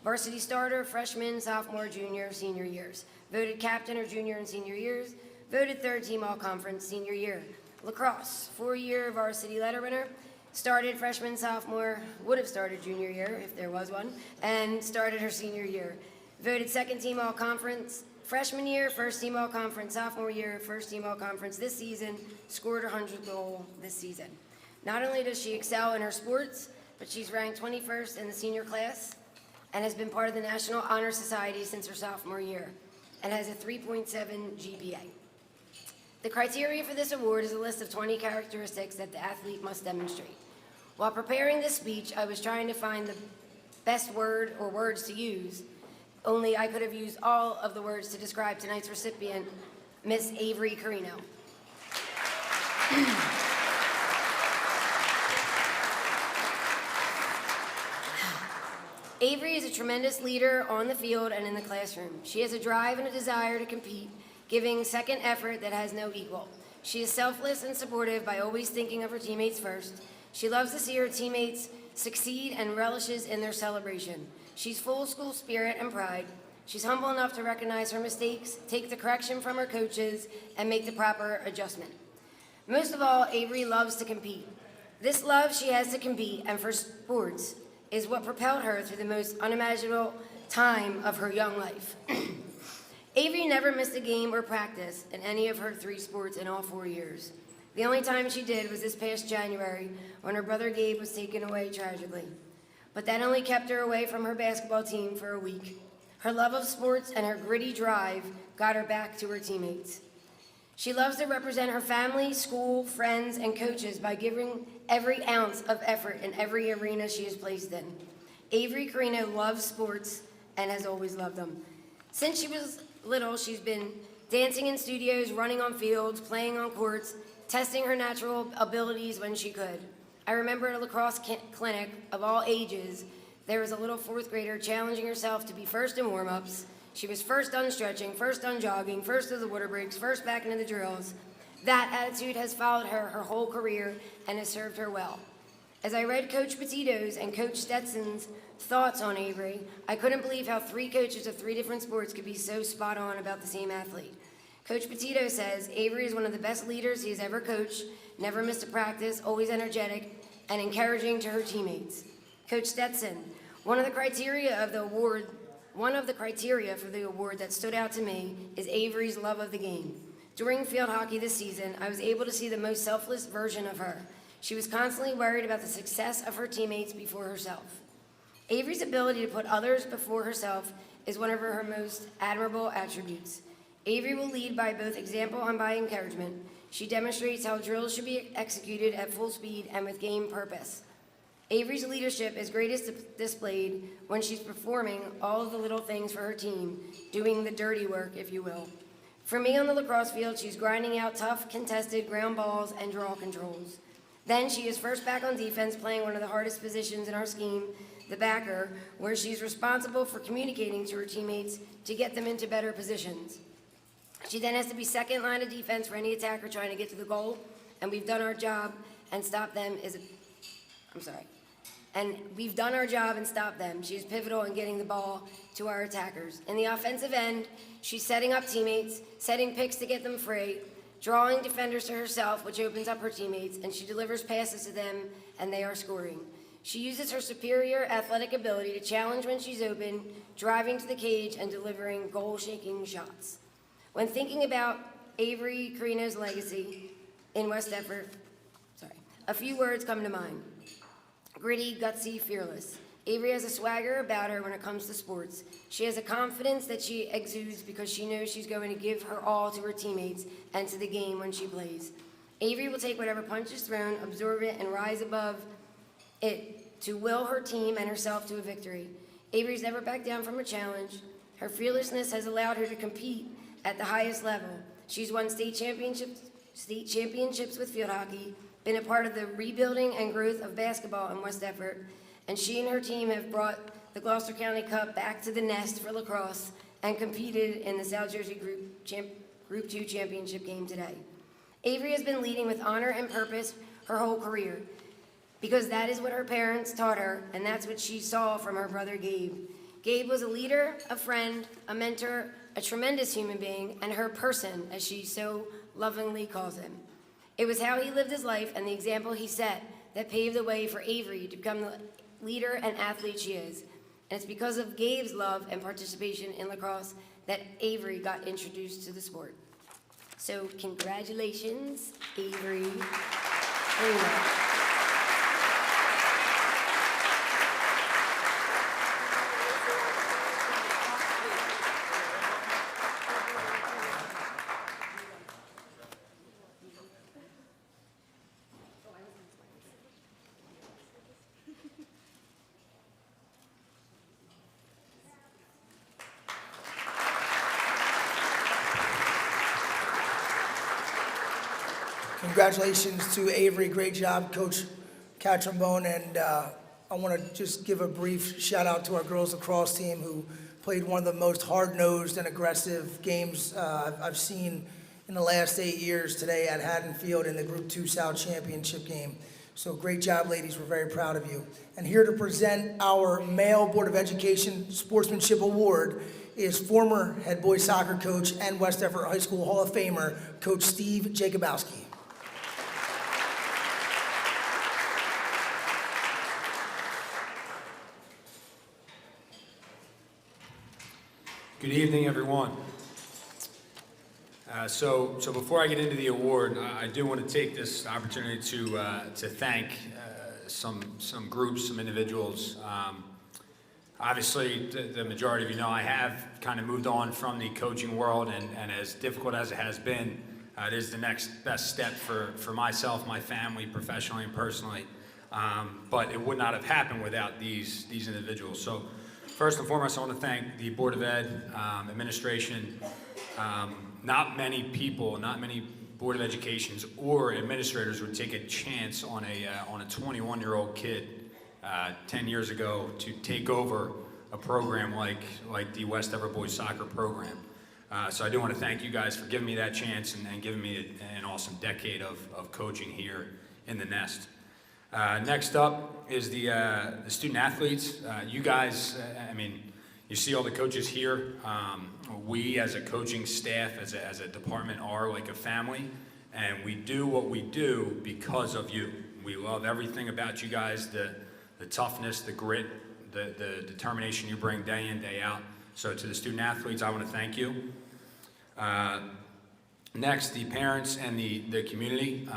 varsity starter freshman, sophomore, junior, senior years. Voted captain her junior and senior years, voted third team all-conference senior year. Lacrosse, 4-year varsity letter winner, started freshman, sophomore, would have started junior year if there was one, and started her senior year. Voted second team all-conference freshman year, first team all-conference sophomore year, first team all-conference this season, scored her 100th goal this season. Not only does she excel in her sports, but she's ranked 21st in the senior class and has been part of the National Honor Society since her sophomore year, and has a 3.7 GPA. The criteria for this award is a list of 20 characteristics that the athlete must demonstrate. While preparing this speech, I was trying to find the best word or words to use, only I could have used all of the words to describe tonight's recipient, Miss Avery Carino. Avery is a tremendous leader on the field and in the classroom. She has a drive and a desire to compete, giving second effort that has no equal. She is selfless and supportive by always thinking of her teammates first. She loves to see her teammates succeed and relishes in their celebration. She's full of school spirit and pride. She's humble enough to recognize her mistakes, take the correction from her coaches, and make the proper adjustment. Most of all, Avery loves to compete. This love she has to compete and for sports is what propelled her through the most unimaginable time of her young life. Avery never missed a game or practice in any of her 3 sports in all 4 years. The only time she did was this past January when her brother Gabe was taken away tragically. But that only kept her away from her basketball team for a week. Her love of sports and her gritty drive got her back to her teammates. She loves to represent her family, school, friends, and coaches by giving every ounce of effort in every arena she is placed in. Avery Carino loves sports and has always loved them. Since she was little, she's been dancing in studios, running on fields, playing on courts, testing her natural abilities when she could. I remember at a lacrosse clinic of all ages, there was a little fourth grader challenging herself to be first in warm-ups. She was first done stretching, first done jogging, first to the water breaks, first back into the drills. That attitude has followed her whole career and has served her well. As I read Coach Petito's and Coach Stetson's thoughts on Avery, I couldn't believe how 3 coaches of 3 different sports could be so spot on about the same athlete. Coach Petito says, Avery is one of the best leaders he has ever coached, never missed a practice, always energetic, and encouraging to her teammates. Coach Stetson, one of the criteria for the award that stood out to me is Avery's love of the game. During field hockey this season, I was able to see the most selfless version of her. She was constantly worried about the success of her teammates before herself. Avery's ability to put others before herself is one of her most admirable attributes. Avery will lead by both example and by encouragement. She demonstrates how drills should be executed at full speed and with game purpose. Avery's leadership is greatest displayed when she's performing all of the little things for her team, doing the dirty work, if you will. For me on the lacrosse field, she's grinding out tough, contested ground balls and draw controls. Then she is first back on defense, playing one of the hardest positions in our scheme, the backer, where she's responsible for communicating to her teammates to get them into better positions. She then has to be second line of defense for any attacker trying to get to the goal, and we've done our job and stopped them. We've done our job and stopped them. She's pivotal in getting the ball to our attackers. In the offensive end, she's setting up teammates, setting picks to get them free, drawing defenders to herself, which opens up her teammates, and she delivers passes to them, and they are scoring. She uses her superior athletic ability to challenge when she's open, driving to the cage, and delivering goal-shaking shots. When thinking about Avery Carino's legacy in West Effort, a few words come to mind. Gritty, gutsy, fearless. Avery has a swagger about her when it comes to sports. She has a confidence that she exudes because she knows she's going to give her all to her teammates and to the game when she plays. Avery will take whatever punch is thrown, absorb it, and rise above it to will her team and herself to a victory. Avery's never backed down from a challenge. Her fearlessness has allowed her to compete at the highest level. She's won state championships with field hockey, been a part of the rebuilding and growth of basketball in West Effort, and she and her team have brought the Gloucester County Cup back to the nest for lacrosse and competed in the South Jersey Group 2 championship game today. Avery has been leading with honor and purpose her whole career because that is what her parents taught her, and that's what she saw from her brother Gabe. Gabe was a leader, a friend, a mentor, a tremendous human being, and her person, as she so lovingly calls him. It was how he lived his life and the example he set that paved the way for Avery to become the leader and athlete she is. And it's because of Gabe's love and participation in lacrosse that Avery got introduced to the sport. So congratulations, Avery. Congratulations to Avery. Great job, Coach Catrombone. And I want to just give a brief shout out to our girls lacrosse team who played one of the most hard-nosed and aggressive games I've seen in the last 8 years today at Haddonfield in the Group 2 South Championship game. So great job, ladies. We're very proud of you. And here to present our Male Board of Education Sportsmanship Award is former head boys soccer coach and West Effort High School Hall of Famer, Coach Steve Jacobowski. Good evening, everyone. So before I get into the award, I do want to take this opportunity to thank some groups, some individuals. Obviously, the majority of you know I have kind of moved on from the coaching world, and as difficult as it has been, It is the next best step for myself, my family, professionally and personally. But it would not have happened without these individuals. So first and foremost, I want to thank the Board of Ed, administration. Not many people, not many Board of Educations or administrators would take a chance on a 21-year-old kid 10 years ago to take over a program like the West Everett Boys Soccer program. So I do want to thank you guys for giving me that chance and giving me an awesome decade of coaching here in the Nest. Next up is the student athletes. You guys, I mean, you see all the coaches here. We as a coaching staff, as a department, are like a family, and we do what we do because of you. We love everything about you guys, the toughness, the grit, the determination you bring day in, day out. So to the student athletes, I want to thank you. Next, the parents and the community.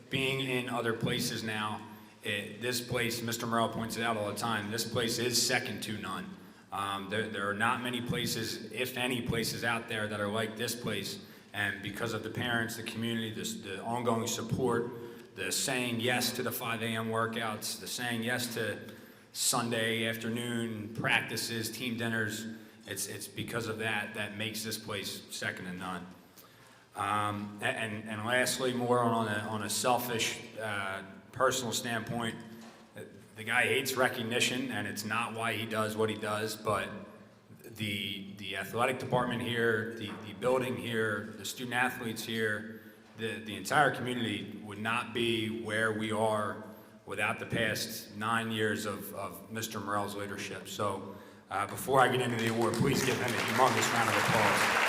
Being in other places now, this place, Mr. Morrell points it out all the time, this place is second to none. There are not many places, if any places out there that are like this place, and because of the parents, the community, the ongoing support, the saying yes to the 5 a.m. workouts, the saying yes to Sunday afternoon practices, team dinners, it's because of that makes this place second to none. And lastly, more on a selfish, personal standpoint, the guy hates recognition, and it's not why he does what he does, but the athletic department here, the building here, the student athletes here, the entire community would not be where we are without the past 9 years of Mr. Morrell's leadership. So before I get into the award, please give him a humongous round of applause.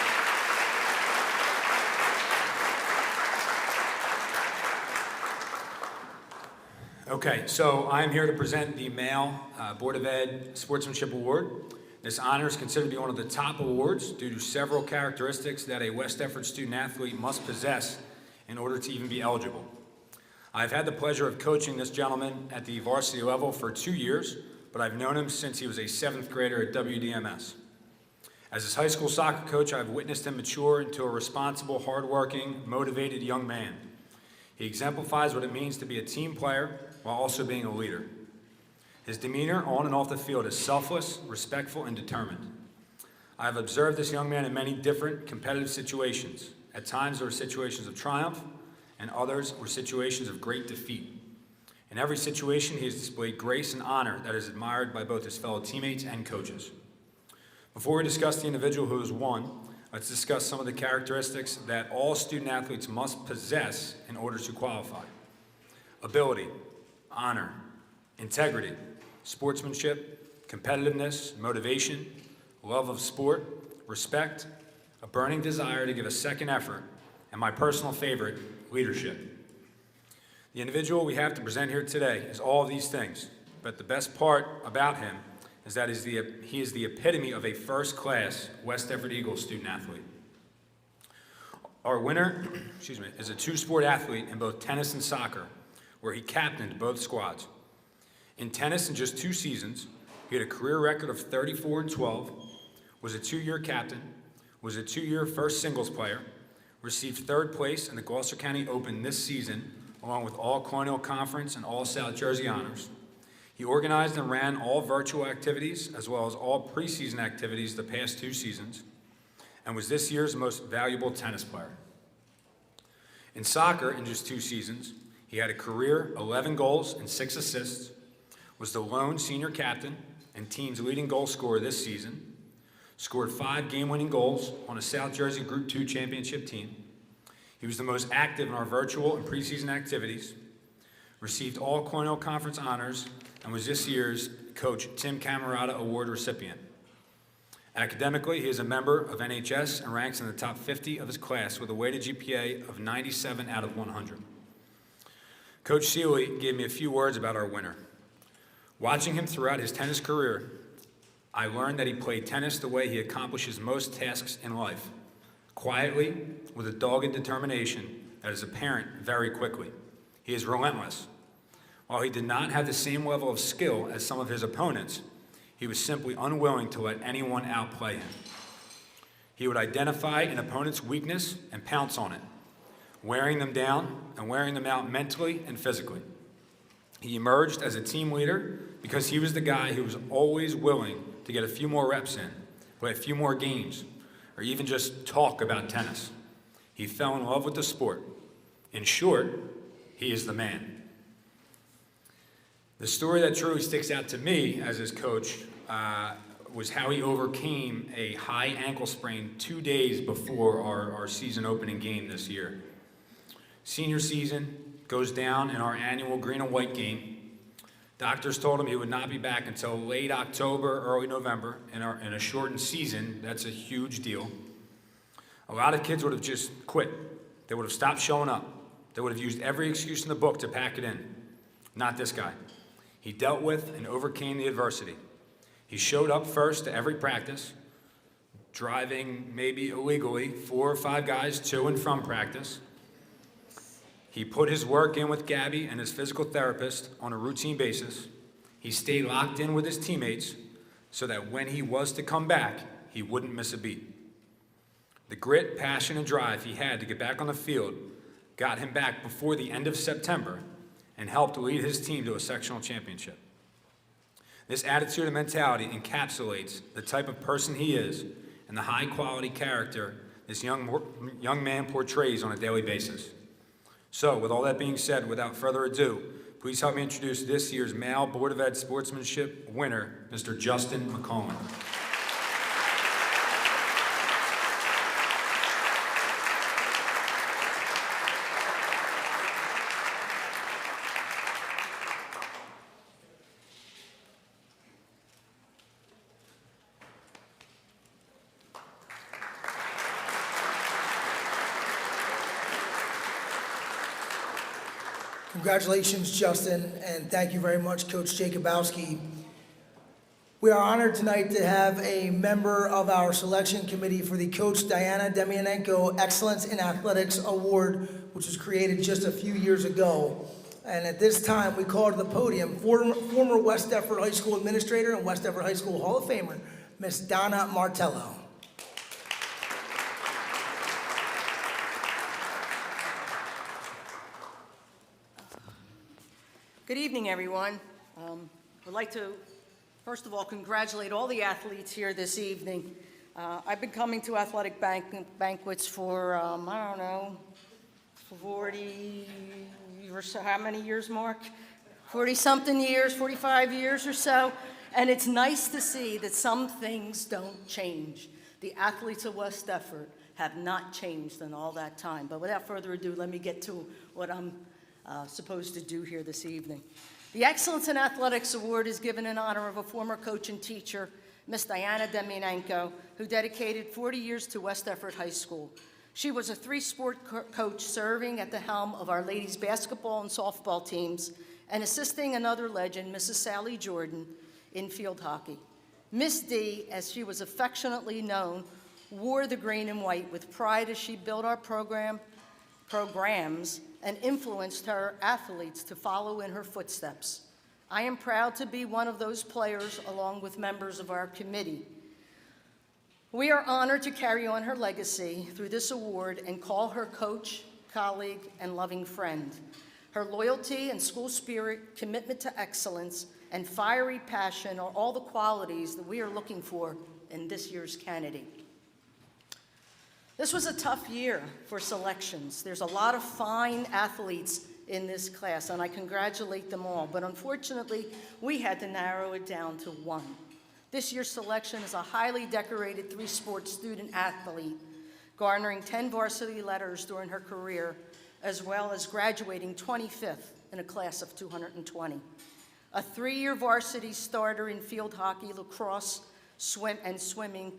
Okay, so I'm here to present the Male Board of Ed Sportsmanship Award. This honor is considered to be one of the top awards due to several characteristics that a West Effort student athlete must possess in order to even be eligible. I've had the pleasure of coaching this gentleman at the varsity level for 2 years, but I've known him since he was a 7th grader at WDMS. As his high school soccer coach, I've witnessed him mature into a responsible, hardworking, motivated young man. He exemplifies what it means to be a team player while also being a leader. His demeanor on and off the field is selfless, respectful, and determined. I have observed this young man in many different competitive situations. At times there were situations of triumph, and others were situations of great defeat. In every situation, he has displayed grace and honor that is admired by both his fellow teammates and coaches. Before we discuss the individual who has won, let's discuss some of the characteristics that all student athletes must possess in order to qualify. Ability, honor, integrity, sportsmanship, competitiveness, motivation, love of sport, respect, a burning desire to give a second effort, and my personal favorite, leadership. The individual we have to present here today is all of these things, but the best part about him is that he is the epitome of a first-class West Effort Eagles student athlete. Our winner, is a two-sport athlete in both tennis and soccer, where he captained both squads. In tennis, in just 2 seasons, he had a career record of 34-12, was a 2-year captain, was a 2-year first singles player, received 3rd place in the Gloucester County Open this season, along with all Colonial Conference and all South Jersey honors. He organized and ran all virtual activities, as well as all preseason activities the past 2 seasons, and was this year's most valuable tennis player. In soccer, in just 2 seasons, he had a career 11 goals and 6 assists, was the lone senior captain and team's leading goal scorer this season, scored 5 game-winning goals on a South Jersey Group 2 championship team. He was the most active in our virtual and preseason activities, received all Colonial Conference honors, and was this year's Coach Tim Camerata Award recipient. Academically, he is a member of NHS and ranks in the top 50 of his class with a weighted GPA of 97 out of 100. Coach Seeley gave me a few words about our winner. Watching him throughout his tennis career, I learned that he played tennis the way he accomplishes most tasks in life, quietly, with a dogged determination that is apparent very quickly. He is relentless. While he did not have the same level of skill as some of his opponents, he was simply unwilling to let anyone outplay him. He would identify an opponent's weakness and pounce on it, wearing them down and wearing them out mentally and physically. He emerged as a team leader because he was the guy who was always willing to get a few more reps in, play a few more games, or even just talk about tennis. He fell in love with the sport. In short, he is the man. The story that truly sticks out to me as his coach was how he overcame a high ankle sprain 2 days before our season opening game this year. Senior season goes down in our annual green and white game. Doctors told him he would not be back until late October, early November. In a shortened season, that's a huge deal. A lot of kids would have just quit. They would have stopped showing up. They would have used every excuse in the book to pack it in. Not this guy. He dealt with and overcame the adversity. He showed up first to every practice, driving maybe illegally 4 or 5 guys to and from practice. He put his work in with Gabby and his physical therapist on a routine basis. He stayed locked in with his teammates so that when he was to come back, he wouldn't miss a beat. The grit, passion, and drive he had to get back on the field got him back before the end of September and helped lead his team to a sectional championship. This attitude and mentality encapsulates the type of person he is and the high-quality character this young man portrays on a daily basis. So, with all that being said, without further ado, please help me introduce this year's Male Board of Ed Sportsmanship winner, Mr. Justin McCollum. Congratulations, Justin, and thank you very much, Coach Jacobowski. We are honored tonight to have a member of our selection committee for the Coach Diana Demianenko Excellence in Athletics Award, which was created just a few years ago. And at this time, we call to the podium former West Deptford High School Administrator and West Deptford High School Hall of Famer, Miss Donna Martello. Good evening, everyone. I'd like to, first of all, congratulate all the athletes here this evening. I've been coming to athletic banquets for, I don't know, 40 or so, how many years, Mark? 40-something years, 45 years or so. And it's nice to see that some things don't change. The athletes of West Deptford have not changed in all that time. But without further ado, let me get to what I'm supposed to do here this evening. The Excellence in Athletics Award is given in honor of a former coach and teacher, Miss Diana Demianenko, who dedicated 40 years to West Deptford High School. She was a 3-sport coach serving at the helm of our ladies basketball and softball teams and assisting another legend, Mrs. Sally Jordan, in field hockey. Miss D, as she was affectionately known, wore the green and white with pride as she built our programs and influenced her athletes to follow in her footsteps. I am proud to be one of those players along with members of our committee. We are honored to carry on her legacy through this award and call her coach, colleague, and loving friend. Her loyalty and school spirit, commitment to excellence, and fiery passion are all the qualities that we are looking for in this year's candidate. This was a tough year for selections. There's a lot of fine athletes in this class, and I congratulate them all. But unfortunately, we had to narrow it down to one. This year's selection is a highly decorated 3-sport student athlete, garnering 10 varsity letters during her career, as well as graduating 25th in a class of 220. A 3-year varsity starter in field hockey, lacrosse, swimming.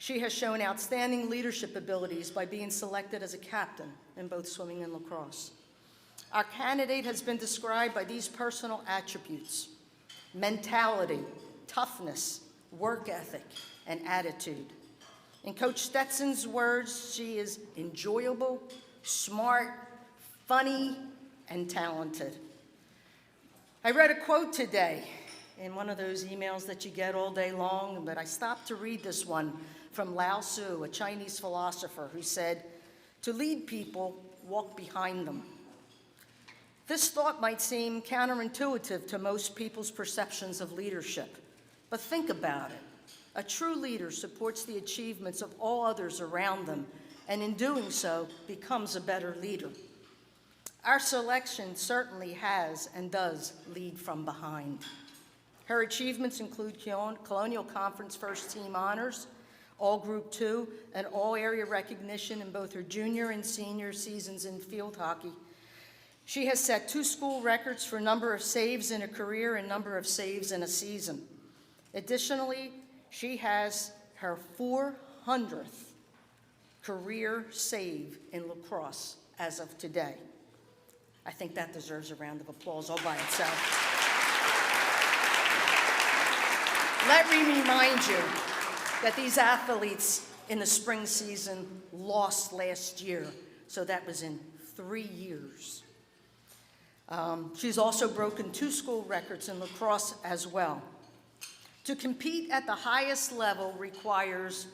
She has shown outstanding leadership abilities by being selected as a captain in both swimming and lacrosse. Our candidate has been described by these personal attributes: mentality, toughness, work ethic, and attitude. In Coach Stetson's words, she is enjoyable, smart, funny, and talented. I read a quote today. in one of those emails that you get all day long, but I stopped to read this one from Lao Tzu, a Chinese philosopher, who said, "To lead people, walk behind them." This thought might seem counterintuitive to most people's perceptions of leadership, but think about it. A true leader supports the achievements of all others around them, and in doing so, becomes a better leader. Our selection certainly has and does lead from behind. Her achievements include Colonial Conference First Team Honors, All Group 2, and all area recognition in both her junior and senior seasons in field hockey. She has set 2 school records for number of saves in a career and number of saves in a season. Additionally, she has her 400th career save in lacrosse as of today. I think that deserves a round of applause all by itself. Let me remind you that these athletes in the spring season lost last year, so that was in 3 years. She's also broken 2 school records in lacrosse as well. To compete at the highest level requires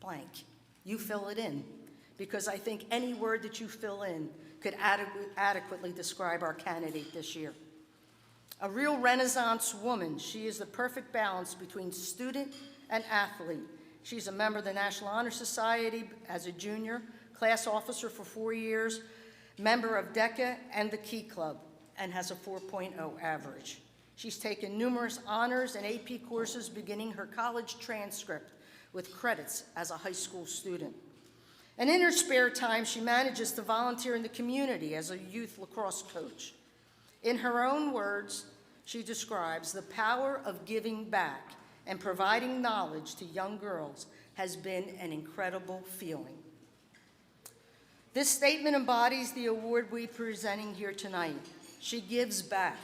blank. You fill it in, because I think any word that you fill in could adequately describe our candidate this year. A real Renaissance woman, she is the perfect balance between student and athlete. She's a member of the National Honor Society as a junior, class officer for 4 years, member of DECA and the Key Club, and has a 4.0 average. She's taken numerous honors and AP courses, beginning her college transcript with credits as a high school student. And in her spare time, she manages to volunteer in the community as a youth lacrosse coach. In her own words, she describes the power of giving back and providing knowledge to young girls has been an incredible feeling. This statement embodies the award we're presenting here tonight. She gives back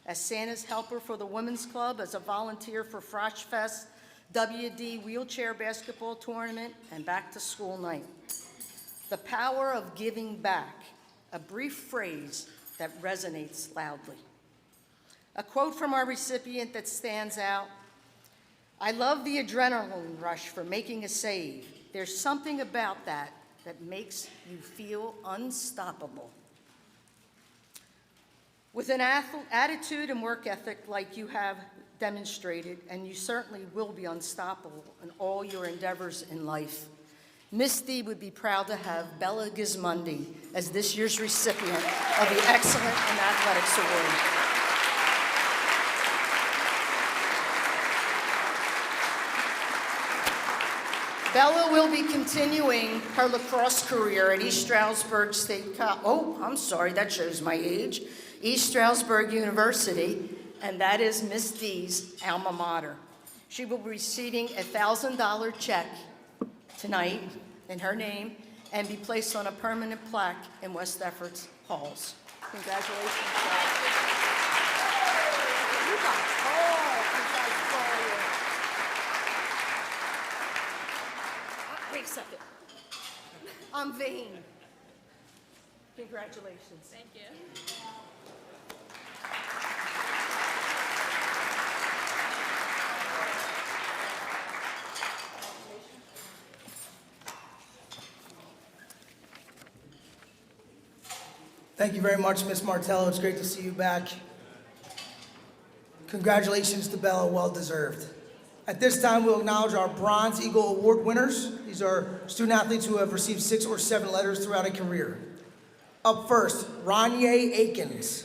as Santa's helper for the Women's Club, as a volunteer for Frosh Fest, WD wheelchair basketball tournament, and back to school night. The power of giving back, a brief phrase that resonates loudly. A quote from our recipient that stands out: "I love the adrenaline rush for making a save. There's something about that that makes you feel unstoppable." With an attitude and work ethic like you have demonstrated, and you certainly will be unstoppable in all your endeavors in life, Miss D would be proud to have Bella Gismondi as this year's recipient of the Excellent in Athletics Award. Bella will be continuing her lacrosse career at East Stroudsburg State College. Oh, I'm sorry, that shows my age. East Stroudsburg University, and that is Miss D's alma mater. She will be receiving a $1,000 check tonight in her name and be placed on a permanent plaque in West Effort's halls. Congratulations, Bella. You got tall, Wait a second. I'm vain. Congratulations. Thank you. Thank you very much, Ms. Martello. It's great to see you back. Congratulations to Bella, well deserved. At this time, we'll acknowledge our Bronze Eagle Award winners. These are student athletes who have received 6 or 7 letters throughout a career. Up first, Ronye Akins.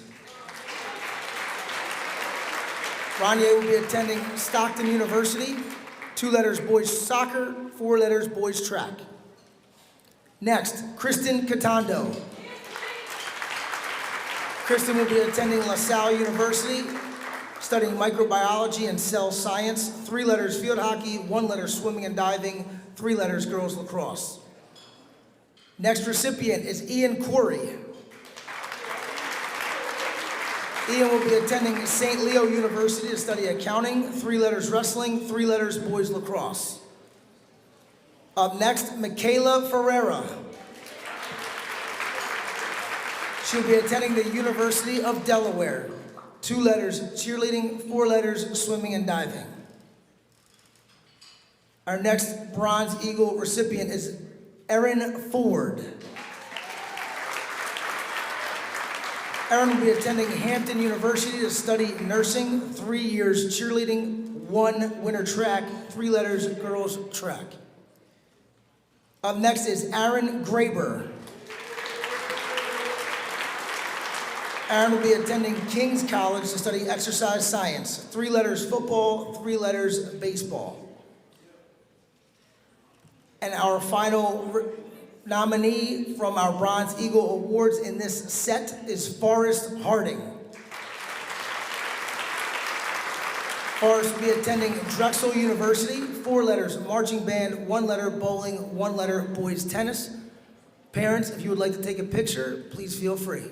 Ronye will be attending Stockton University, 2 letters boys soccer, 4 letters boys track. Next, Kristen Catondo. Kristen will be attending LaSalle University, studying microbiology and cell science, 3 letters field hockey, 1 letter swimming and diving, 3 letters girls lacrosse. Next recipient is Ian Corey. Ian will be attending St. Leo University to study accounting, 3 letters wrestling, 3 letters boys lacrosse. Up next, Michaela Ferreira. She'll be attending the University of Delaware. 2 letters cheerleading, 4 letters swimming and diving. Our next Bronze Eagle recipient is Erin Ford. Erin will be attending Hampton University to study nursing, 3 years cheerleading, 1 winter track, 3 letters girls track. Up next is Aaron Graber. Aaron will be attending King's College to study exercise science, 3 letters football, 3 letters baseball. And our final nominee from our Bronze Eagle Awards in this set is Forrest Harding. Forrest will be attending Drexel University, 4 letters marching band, 1 letter bowling, 1 letter boys tennis. Parents, if you would like to take a picture, please feel free.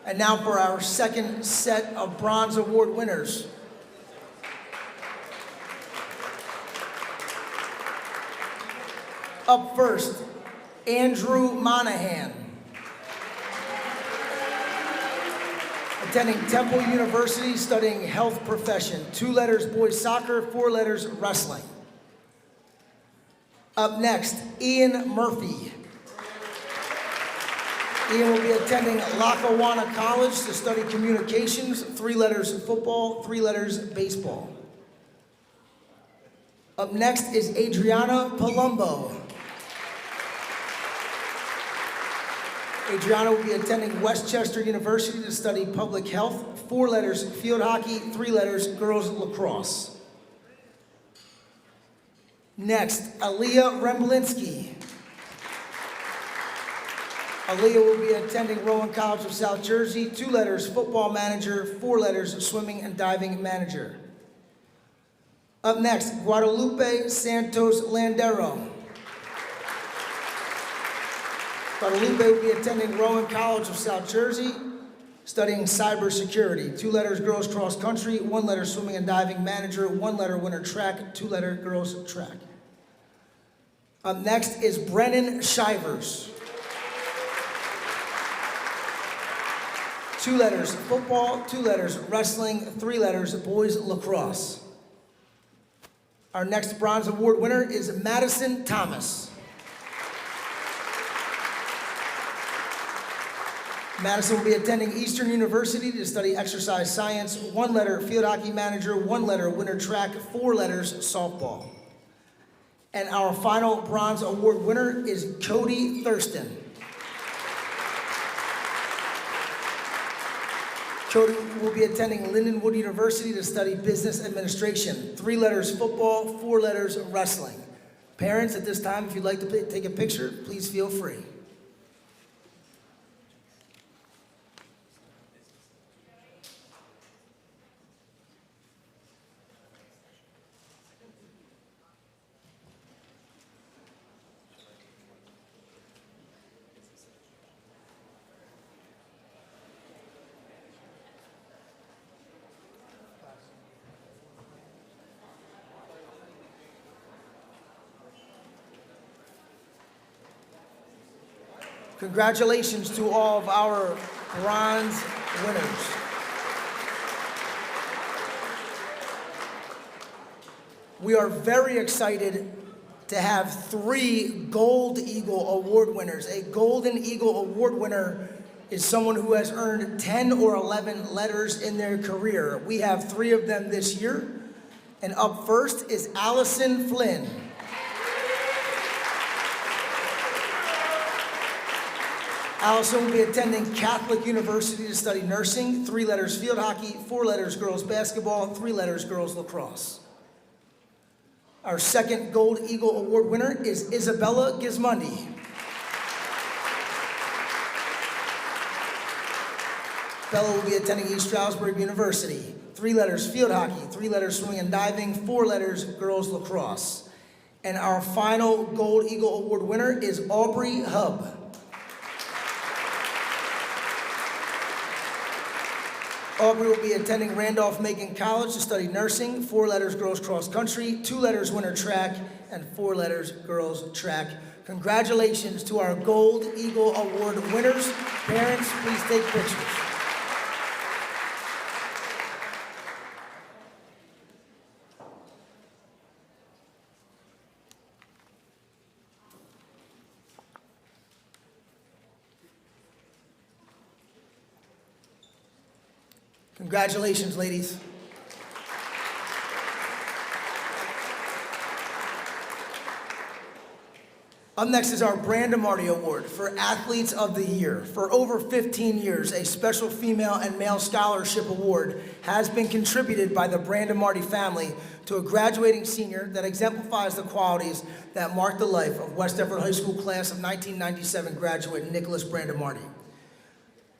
And now for our second set of Bronze Award winners. Up first, Andrew Monahan. Attending Temple University, studying health profession, 2 letters boys soccer, 4 letters wrestling. Up next, Ian Murphy. Ian will be attending Lackawanna College to study communications, 3 letters football, 3 letters baseball. Up next is Adriana Palumbo. Adriana will be attending Westchester University to study public health, 4 letters field hockey, 3 letters girls lacrosse. Next, Aaliyah Remblinski. Aaliyah will be attending Rowan College of South Jersey, 2 letters football manager, 4 letters swimming and diving manager. Up next, Guadalupe Santos Landero. Guadalupe will be attending Rowan College of South Jersey, studying cybersecurity, 2 letters girls cross country, 1 letter swimming and diving manager, 1 letter winter track, 2 letter girls track. Up next is Brennan Shivers. 2 letters football, 2 letters wrestling, 3 letters boys lacrosse. Our next Bronze Award winner is Madison Thomas. Madison will be attending Eastern University to study exercise science, 1 letter field hockey manager, 1 letter winter track, 4 letters softball. And our final Bronze Award winner is Cody Thurston. Cody will be attending Lindenwood University to study business administration, 3 letters football, 4 letters wrestling. Parents, at this time, if you'd like to take a picture, please feel free. Congratulations to all of our bronze winners. We are very excited to have 3 Gold Eagle Award winners. A Golden Eagle Award winner is someone who has earned 10 or 11 letters in their career. We have 3 of them this year. And up first is Allison Flynn. Allison will be attending Catholic University to study nursing, 3 letters field hockey, 4 letters girls basketball, 3 letters girls lacrosse. Our second Gold Eagle Award winner is Isabella Gismondi. Bella will be attending East Stroudsburg University, 3 letters field hockey, 3 letters swimming and diving, 4 letters girls lacrosse. And our final Gold Eagle Award winner is Aubrey Hub. Aubrey will be attending Randolph-Macon College to study nursing, 4 letters girls cross country, 2 letters winter track, and 4 letters girls track. Congratulations to our Gold Eagle Award winners. Parents, please take pictures. Congratulations, ladies. Up next is our Brandon Marty Award for Athletes of the Year. For over 15 years, a special female and male scholarship award has been contributed by the Brandon Marty family to a graduating senior that exemplifies the qualities that mark the life of West Effort High School class of 1997 graduate Nicholas Brandon Marty.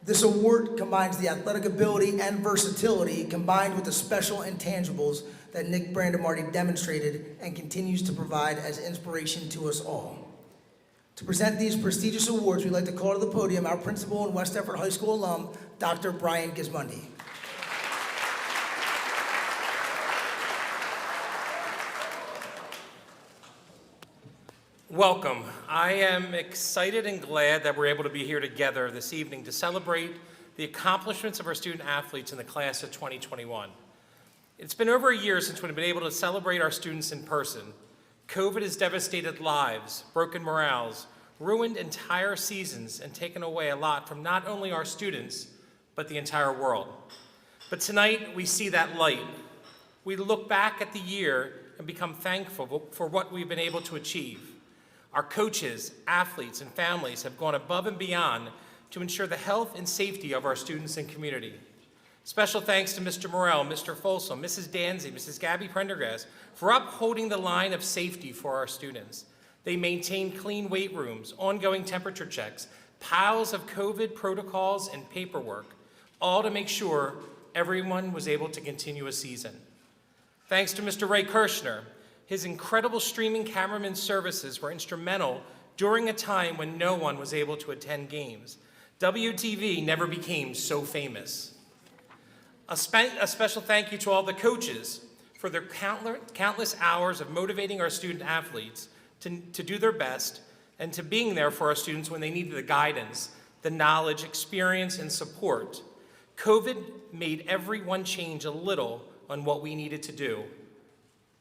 This award combines the athletic ability and versatility combined with the special intangibles that Nick Brandon Marty demonstrated and continues to provide as inspiration to us all. To present these prestigious awards, we'd like to call to the podium our principal and West Effort High School alum, Dr. Brian Gismondi. Welcome. I am excited and glad that we're able to be here together this evening to celebrate the accomplishments of our student athletes in the class of 2021. It's been over a year since we've been able to celebrate our students in person. COVID has devastated lives, broken morales, ruined entire seasons, and taken away a lot from not only our students, but the entire world. But tonight, we see that light. We look back at the year and become thankful for what we've been able to achieve. Our coaches, athletes, and families have gone above and beyond to ensure the health and safety of our students and community. Special thanks to Mr. Morrell, Mr. Folsom, Mrs. Danzy, Mrs. Gabby Prendergast for upholding the line of safety for our students. They maintained clean weight rooms, ongoing temperature checks, piles of COVID protocols and paperwork, all to make sure everyone was able to continue a season. Thanks to Mr. Ray Kirshner. His incredible streaming cameraman services were instrumental during a time when no one was able to attend games. WTV never became so famous. A special thank you to all the coaches for their countless hours of motivating our student athletes to do their best and to being there for our students when they needed the guidance, the knowledge, experience, and support. COVID made everyone change a little on what we needed to do,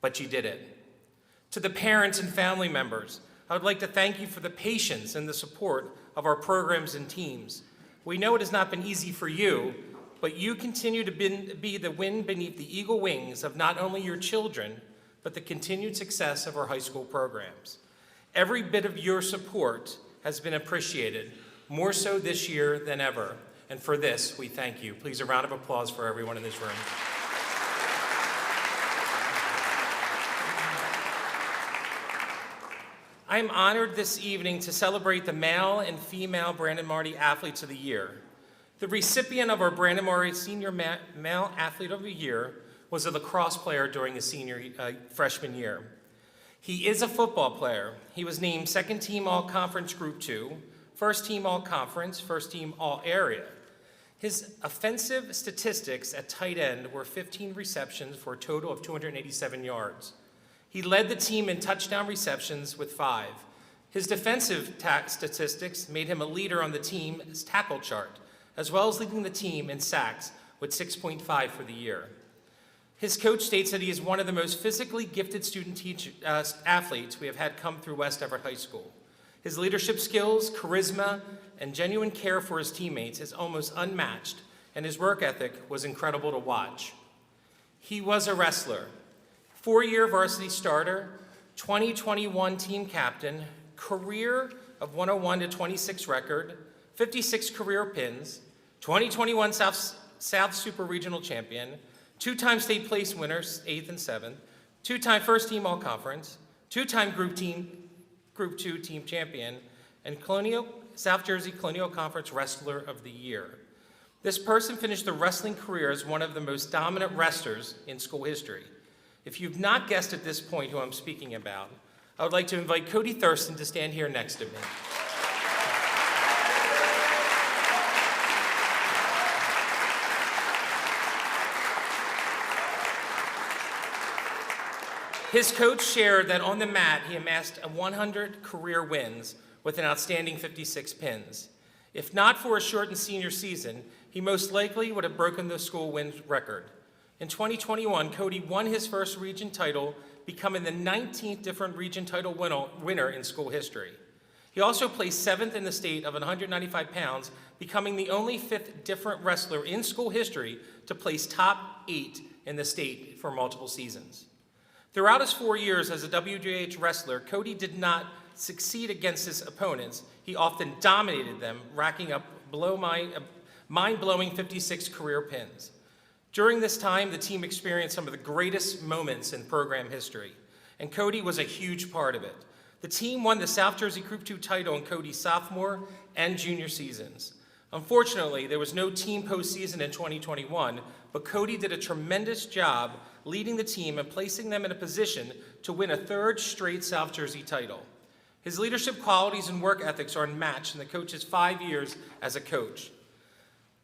but you did it. To the parents and family members, I would like to thank you for the patience and the support of our programs and teams. We know it has not been easy for you, but you continue to be the wind beneath the eagle wings of not only your children, but the continued success of our high school programs. Every bit of your support has been appreciated, more so this year than ever. And for this, we thank you. Please, a round of applause for everyone in this room. I am honored this evening to celebrate the male and female Brandon Marty Athletes of the Year. The recipient of our Brandon Marty Senior Male Athlete of the Year was a lacrosse player during his freshman year. He is a football player. He was named second team All-Conference Group 2, first team All-Conference, first team All-Area. His offensive statistics at tight end were 15 receptions for a total of 287 yards. He led the team in touchdown receptions with 5. His defensive statistics made him a leader on the team's tackle chart, as well as leading the team in sacks with 6.5 for the year. His coach states that he is one of the most physically gifted athletes we have had come through West Effort High School. His leadership skills, charisma, and genuine care for his teammates is almost unmatched, and his work ethic was incredible to watch. He was a wrestler, 4-year varsity starter, 2021 team captain, career of 101 to 26 record, 56 career pins, 2021 South Super Regional Champion, two-time state place winners, 8th and 7th, two-time first team all-conference, two-time Group 2 team champion, and South Jersey Colonial Conference Wrestler of the Year. This person finished their wrestling career as one of the most dominant wrestlers in school history. If you've not guessed at this point who I'm speaking about, I would like to invite Cody Thurston to stand here next to me. His coach shared that on the mat, he amassed 100 career wins with an outstanding 56 pins. If not for a shortened senior season, he most likely would have broken the school wins record. In 2021, Cody won his first region title, becoming the 19th different region title winner in school history. He also placed 7th in the state of 195 pounds, becoming the only 5th different wrestler in school history to place top 8 in the state for multiple seasons. Throughout his 4 years as a WDHS wrestler, Cody did not succeed against his opponents. He often dominated them, racking up mind-blowing 56 career pins. During this time, the team experienced some of the greatest moments in program history, and Cody was a huge part of it. The team won the South Jersey Group 2 title in Cody's sophomore and junior seasons. Unfortunately, there was no team postseason in 2021, but Cody did a tremendous job leading the team and placing them in a position to win a third straight South Jersey title. His leadership qualities and work ethics are unmatched in the coach's 5 years as a coach.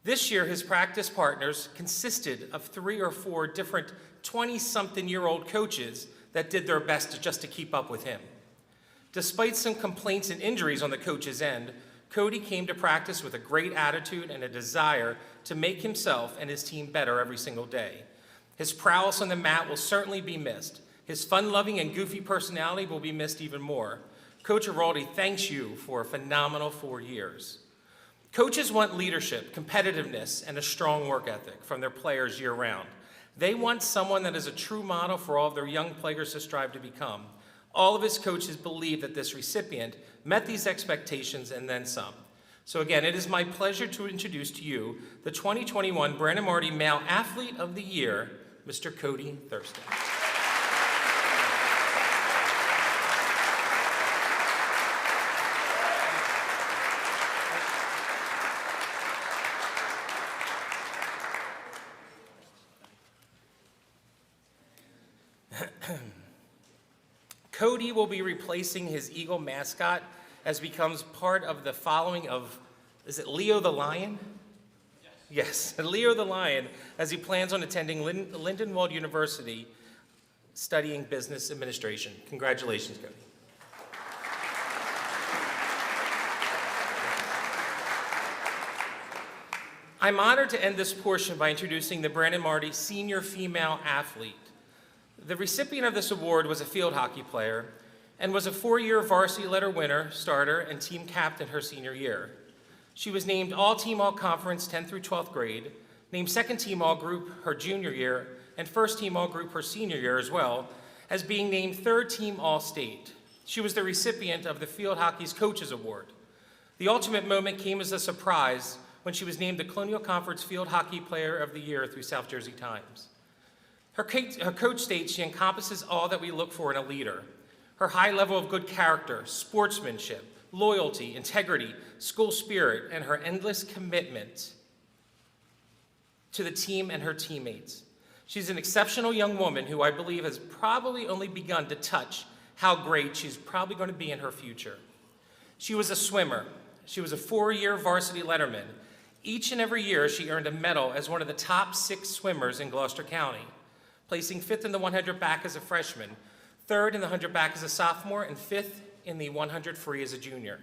This year, his practice partners consisted of 3 or 4 different 20-something-year-old coaches that did their best just to keep up with him. Despite some complaints and injuries on the coach's end, Cody came to practice with a great attitude and a desire to make himself and his team better every single day. His prowess on the mat will certainly be missed. His fun-loving and goofy personality will be missed even more. Coach Araldi thanks you for a phenomenal 4 years. Coaches want leadership, competitiveness, and a strong work ethic from their players year-round. They want someone that is a true model for all of their young players to strive to become. All of his coaches believe that this recipient met these expectations and then some. So again, it is my pleasure to introduce to you the 2021 Brandon Marty Male Athlete of the Year, Mr. Cody Thurston. Cody will be replacing his Eagle mascot as becomes part of the following of, is it Leo the Lion? Yes, Leo the Lion, as he plans on attending Lindenwold University studying business administration. Congratulations, Cody. I'm honored to end this portion by introducing the Brandon Marty Senior Female Athlete. The recipient of this award was a field hockey player and was a 4-year varsity letter winner, starter, and team captain her senior year. She was named All-Team All-Conference 10th through 12th grade, named Second Team All-Group her junior year, and First Team All-Group her senior year as well, as being named Third Team All-State. She was the recipient of the Field Hockey's Coaches Award. The ultimate moment came as a surprise when she was named the Colonial Conference Field Hockey Player of the Year through South Jersey Times. Her coach states she encompasses all that we look for in a leader. Her high level of good character, sportsmanship, loyalty, integrity, school spirit, and her endless commitment to the team and her teammates. She's an exceptional young woman who I believe has probably only begun to touch how great she's probably going to be in her future. She was a swimmer. She was a 4-year varsity letterman. Each and every year, she earned a medal as one of the top 6 swimmers in Gloucester County, placing 5th in the 100 back as a freshman, 3rd in the 100 back as a sophomore, and 5th in the 100 free as a junior.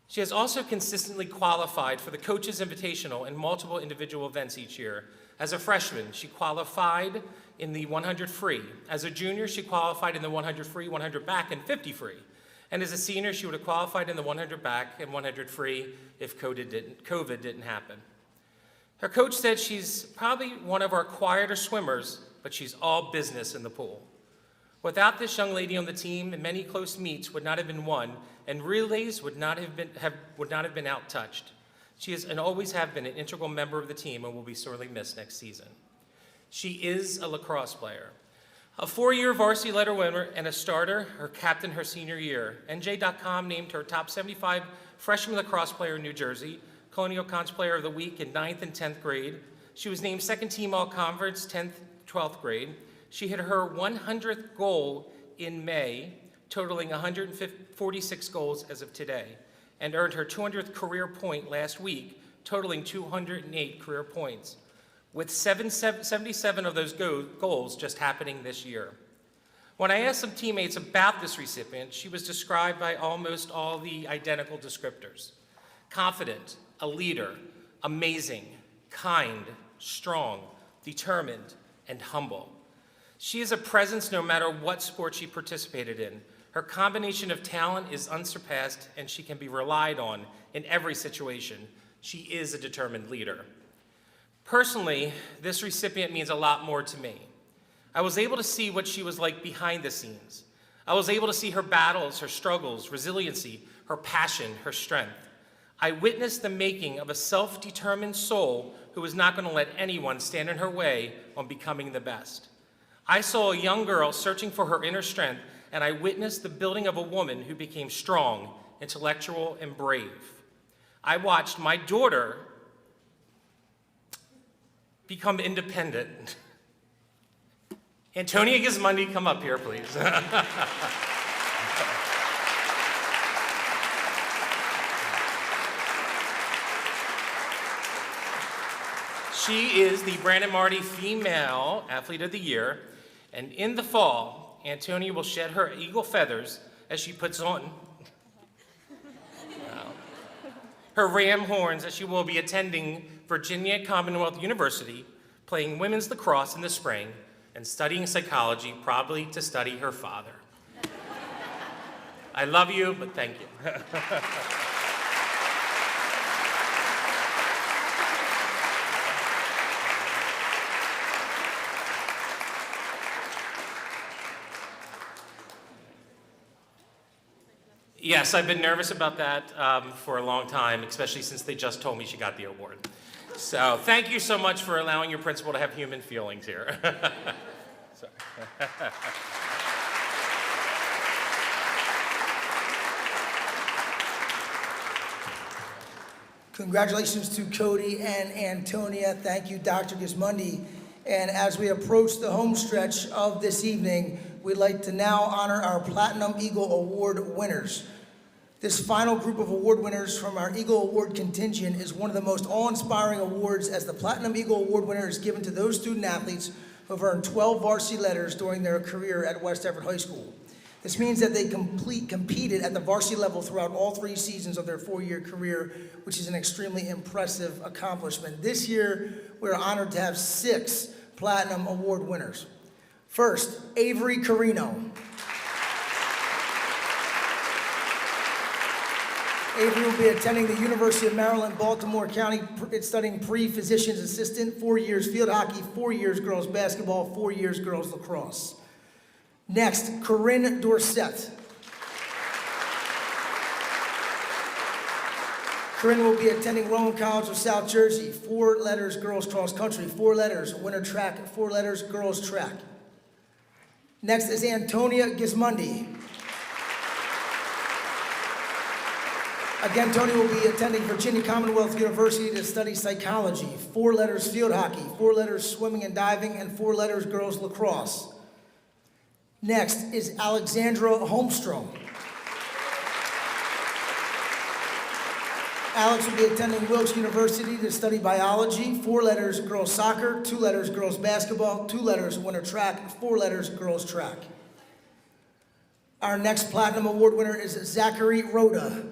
She has also consistently qualified for the Coaches Invitational and multiple individual events each year. As a freshman, she qualified in the 100 free. As a junior, she qualified in the 100 free, 100 back, and 50 free. And as a senior, she would have qualified in the 100 back and 100 free if COVID didn't happen. Her coach said she's probably one of our quieter swimmers, but she's all business in the pool. Without this young lady on the team, many close meets would not have been won, and relays would not have been outtouched. She is and always have been an integral member of the team and will be sorely missed next season. She is a lacrosse player, a 4-year varsity letter winner and a starter, her captain her senior year. NJ.com named her top 75 freshman lacrosse player in New Jersey, Colonial Cons Player of the Week in 9th and 10th grade. She was named second team all-conference 10th, 12th grade. She hit her 100th goal in May, totaling 146 goals as of today, and earned her 200th career point last week, totaling 208 career points, with 77 of those goals just happening this year. When I asked some teammates about this recipient, she was described by almost all the identical descriptors: confident, a leader, amazing, kind, strong, determined, and humble. She is a presence no matter what sport she participated in. Her combination of talent is unsurpassed, and she can be relied on in every situation. She is a determined leader. Personally, this recipient means a lot more to me. I was able to see what she was like behind the scenes. I was able to see her battles, her struggles, resiliency, her passion, her strength. I witnessed the making of a self-determined soul who was not going to let anyone stand in her way on becoming the best. I saw a young girl searching for her inner strength, and I witnessed the building of a woman who became strong, intellectual, and brave. I watched my daughter become independent. Antonia Gismondi, come up here, please. She is the Brandon Marty Female Athlete of the Year, and in the fall, Antonia will shed her eagle feathers as she puts on her ram horns, as she will be attending Virginia Commonwealth University, playing women's lacrosse in the spring, and studying psychology, probably to study her father. I love you, but thank you. Yes, I've been nervous about that for a long time, especially since they just told me she got the award. So thank you so much for allowing your principal to have human feelings here. Sorry. Congratulations to Cody and Antonia. Thank you, Dr. Gismondi. And as we approach the home stretch of this evening, we'd like to now honor our Platinum Eagle Award winners. This final group of award winners from our Eagle Award contingent is one of the most awe-inspiring awards, as the Platinum Eagle Award winner is given to those student athletes who have earned 12 varsity letters during their career at West Effort High School. This means that they competed at the varsity level throughout all 3 seasons of their 4-year career, which is an extremely impressive accomplishment. This year, we're honored to have 6 Platinum Award winners. First, Avery Carino. Avery will be attending the University of Maryland, Baltimore County, studying pre-physician's assistant, 4 years field hockey, 4 years girls basketball, 4 years girls lacrosse. Next, Corinne Dorset. Corinne will be attending Rowan College of South Jersey, 4 letters girls cross country, 4 letters winter track, 4 letters girls track. Next is Antonia Gismondi. Again, Tony will be attending Virginia Commonwealth University to study psychology, 4 letters field hockey, 4 letters swimming and diving, and 4 letters girls lacrosse. Next is Alexandra Holmstrom. Alex will be attending Wilkes University to study biology, 4 letters girls soccer, 2 letters girls basketball, 2 letters winter track, 4 letters girls track. Our next Platinum Award winner is Zachary Rhoda.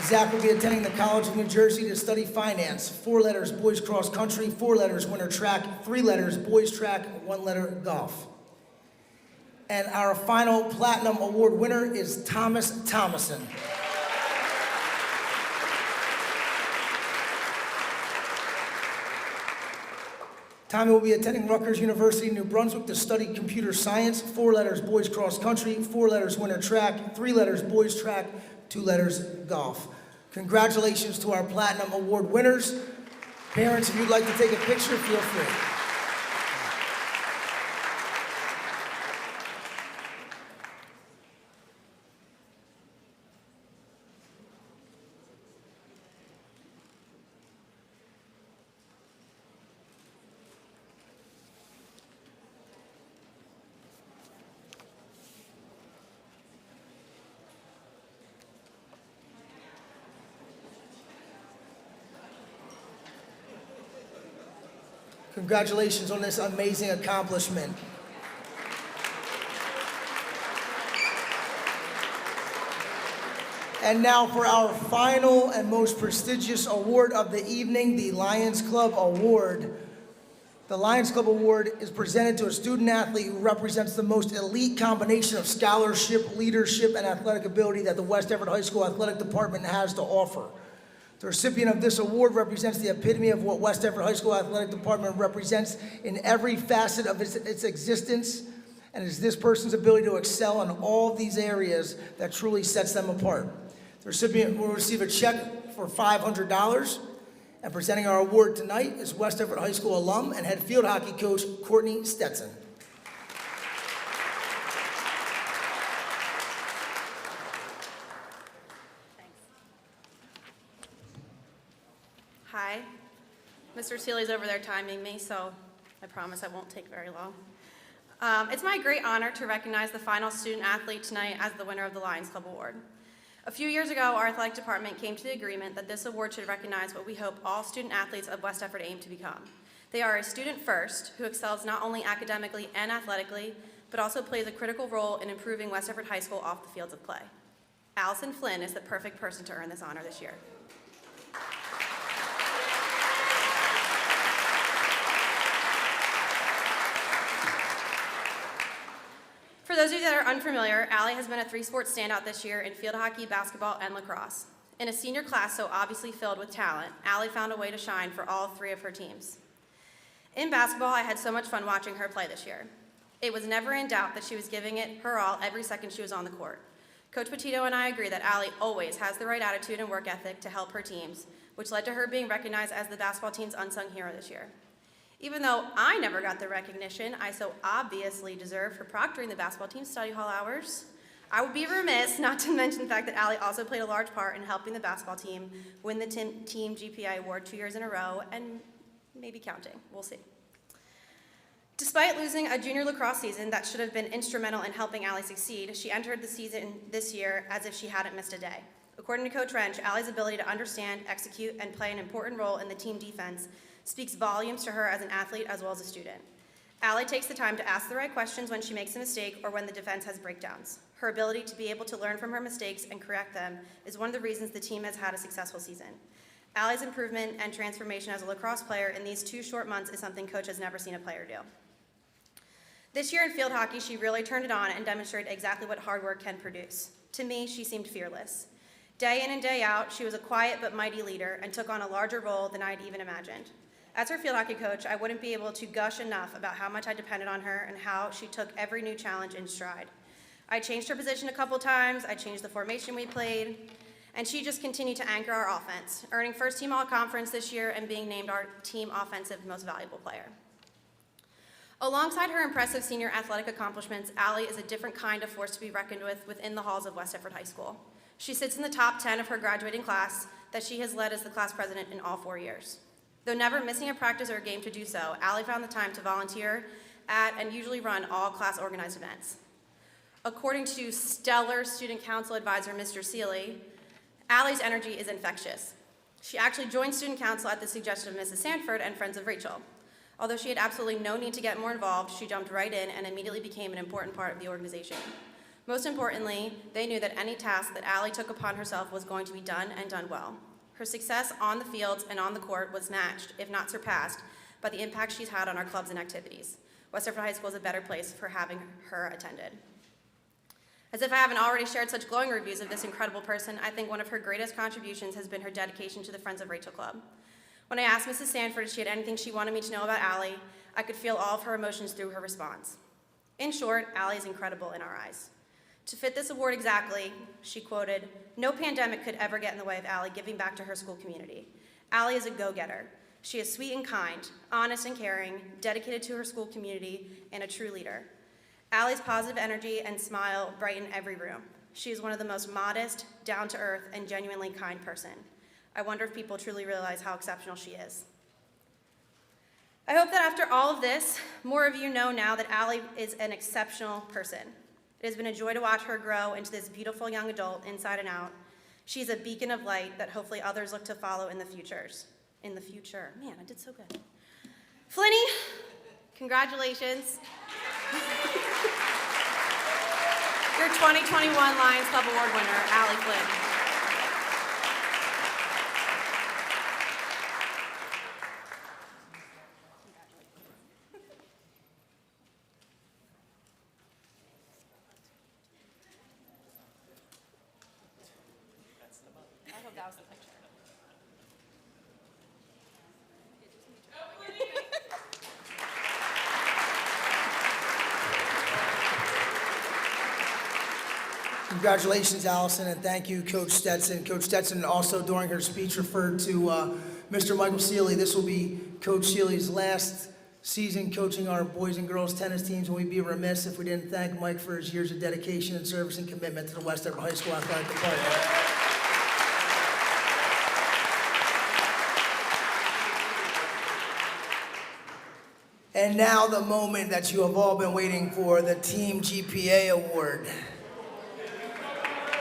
Zach will be attending the College of New Jersey to study finance, 4 letters boys cross country, 4 letters winter track, 3 letters boys track, 1 letter golf. And our final Platinum Award winner is Thomas Thomason. Tommy will be attending Rutgers University, New Brunswick to study computer science, 4 letters boys cross country, 4 letters winter track, 3 letters boys track, 2 letters golf. Congratulations to our Platinum Award winners. Parents, if you'd like to take a picture, feel free. Congratulations on this amazing accomplishment. And now for our final and most prestigious award of the evening, the Lions Club Award. The Lions Club Award is presented to a student athlete who represents the most elite combination of scholarship, leadership, and athletic ability that the West Everett High School Athletic Department has to offer. The recipient of this award represents the epitome of what West Everett High School Athletic Department represents in every facet of its existence, and it is this person's ability to excel in all of these areas that truly sets them apart. The recipient will receive a check for $500, and presenting our award tonight is West Everett High School alum and head field hockey coach Courtney Stetson. Hi. Mr. Seeley's over there timing me, so I promise I won't take very long. It's my great honor to recognize the final student athlete tonight as the winner of the Lions Club Award. A few years ago, our athletic department came to the agreement that this award should recognize what we hope all student athletes of West Everett aim to become. They are a student first who excels not only academically and athletically, but also plays a critical role in improving West Everett High School off the fields of play. Allison Flynn is the perfect person to earn this honor this year. For those of you that are unfamiliar, Allie has been a 3-sport standout this year in field hockey, basketball, and lacrosse. In a senior class so obviously filled with talent, Allie found a way to shine for all 3 of her teams. In basketball, I had so much fun watching her play this year. It was never in doubt that she was giving it her all every second she was on the court. Coach Petito and I agree that Allie always has the right attitude and work ethic to help her teams, which led to her being recognized as the basketball team's unsung hero this year. Even though I never got the recognition I so obviously deserve for proctoring the basketball team's study hall hours, I would be remiss not to mention the fact that Allie also played a large part in helping the basketball team win the Team GPI award 2 years in a row, and maybe counting. We'll see. Despite losing a junior lacrosse season that should have been instrumental in helping Allie succeed, she entered the season this year as if she hadn't missed a day. According to Coach Wrench, Allie's ability to understand, execute, and play an important role in the team defense speaks volumes to her as an athlete as well as a student. Allie takes the time to ask the right questions when she makes a mistake or when the defense has breakdowns. Her ability to be able to learn from her mistakes and correct them is one of the reasons the team has had a successful season. Allie's improvement and transformation as a lacrosse player in these 2 short months is something Coach has never seen a player do. This year in field hockey, she really turned it on and demonstrated exactly what hard work can produce. To me, she seemed fearless. Day in and day out, she was a quiet but mighty leader and took on a larger role than I'd even imagined. As her field hockey coach, I wouldn't be able to gush enough about how much I depended on her and how she took every new challenge in stride. I changed her position a couple times, I changed the formation we played, and she just continued to anchor our offense, earning first team all-conference this year and being named our team offensive most valuable player. Alongside her impressive senior athletic accomplishments, Allie is a different kind of force to be reckoned with within the halls of West Everett High School. She sits in the top 10 of her graduating class that she has led as the class president in all 4 years. Though never missing a practice or a game to do so, Allie found the time to volunteer at and usually run all class organized events. According to stellar student council advisor Mr. Seeley, Allie's energy is infectious. She actually joined student council at the suggestion of Mrs. Sanford and friends of Rachel. Although she had absolutely no need to get more involved, she jumped right in and immediately became an important part of the organization. Most importantly, they knew that any task that Allie took upon herself was going to be done and done well. Her success on the fields and on the court was matched, if not surpassed, by the impact she's had on our clubs and activities. West Everett High School is a better place for having her attended. As if I haven't already shared such glowing reviews of this incredible person, I think one of her greatest contributions has been her dedication to the Friends of Rachel Club. When I asked Mrs. Sanford if she had anything she wanted me to know about Allie, I could feel all of her emotions through her response. In short, Allie is incredible in our eyes. To fit this award exactly, she quoted, "No pandemic could ever get in the way of Allie giving back to her school community. Allie is a go-getter. She is sweet and kind, honest and caring, dedicated to her school community, and a true leader. Allie's positive energy and smile brighten every room. She is one of the most modest, down-to-earth, and genuinely kind person. I wonder if people truly realize how exceptional she is." I hope that after all of this, more of you know now that Allie is an exceptional person. It has been a joy to watch her grow into this beautiful young adult inside and out. She's a beacon of light that hopefully others look to follow in the future. Man, I did so good. Flinny, congratulations. Your 2021 Lions Club Award winner, Allie Flynn. I hope that was the picture. Congratulations, Allison, and thank you, Coach Stetson. Coach Stetson also, during her speech, referred to Mr. Michael Seeley. This will be Coach Seeley's last season coaching our boys and girls tennis teams, and we'd be remiss if we didn't thank Mike for his years of dedication and service and commitment to the West Everett High School Athletic Department. And now the moment that you have all been waiting for, the Team GPA Award.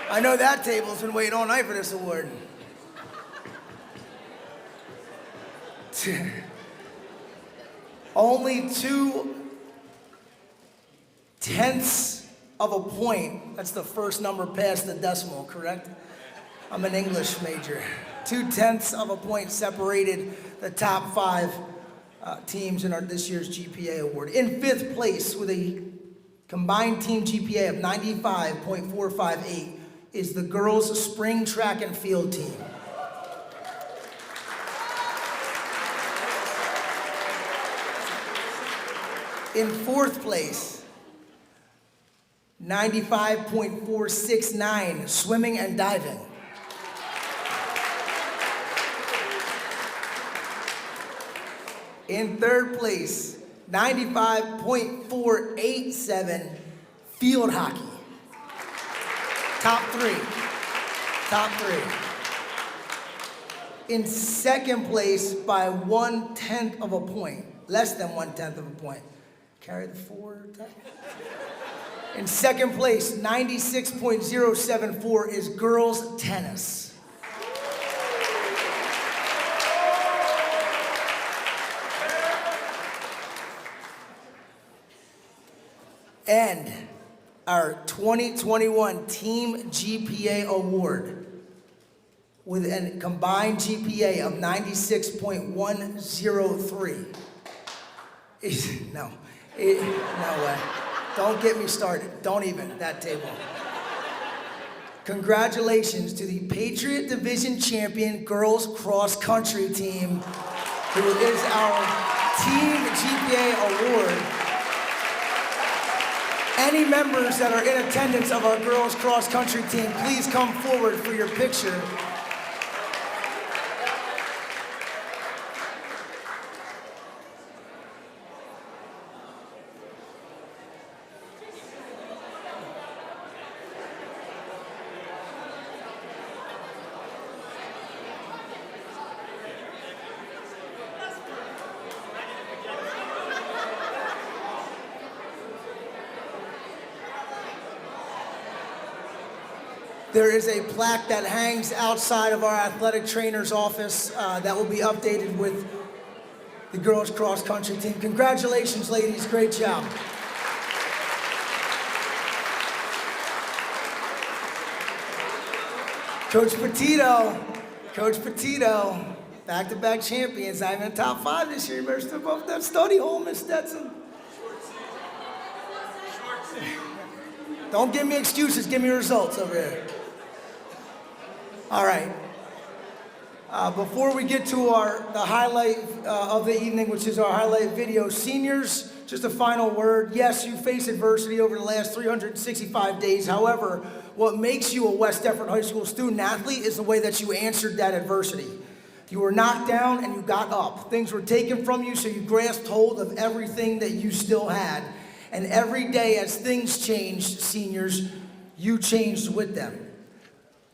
I know that table's been waiting all night for this award. Only 2/10 of a point. That's the first number past the decimal, correct? I'm an English major. 2/10 of a point separated the top 5 teams in this year's GPA award. In 5th place with a combined team GPA of 95.458 is the girls' spring track and field team. In 4th place, 95.469, swimming and diving. In 3rd place, 95.487, field hockey. Top three. In 2nd place by 1/10 of a point, less than 1/10 of a point. Carry the 4. In 2nd place, 96.074 is girls tennis. And our 2021 Team GPA Award with a combined GPA of 96.103 no way. Don't get me started. Don't even, that table. Congratulations to the Patriot Division Champion Girls Cross Country Team, who is our Team GPA Award. Any members that are in attendance of our girls cross country team, please come forward for your picture. There is a plaque that hangs outside of our athletic trainer's office that will be updated with the girls cross country team. Congratulations, ladies, great job. Coach Petito, back-to-back champions. I'm in the top 5 this year. You better step up that study hall, Miss Stetson. Don't give me excuses, give me results over here. All right. Before we get to the highlight of the evening, which is our highlight video, seniors, just a final word. Yes, you face adversity over the last 365 days. However, what makes you a West Effort High School student athlete is the way that you answered that adversity. You were knocked down and you got up. Things were taken from you, so you grasped hold of everything that you still had. And every day as things changed, seniors, you changed with them.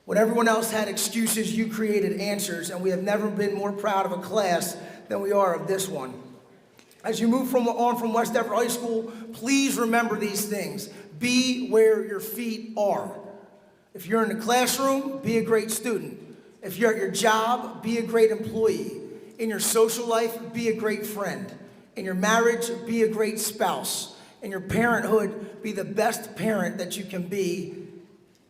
When everyone else had excuses, you created answers, and we have never been more proud of a class than we are of this one. As you move on from West Effort High School, please remember these things. Be where your feet are. If you're in the classroom, be a great student. If you're at your job, be a great employee. In your social life, be a great friend. In your marriage, be a great spouse. In your parenthood, be the best parent that you can be.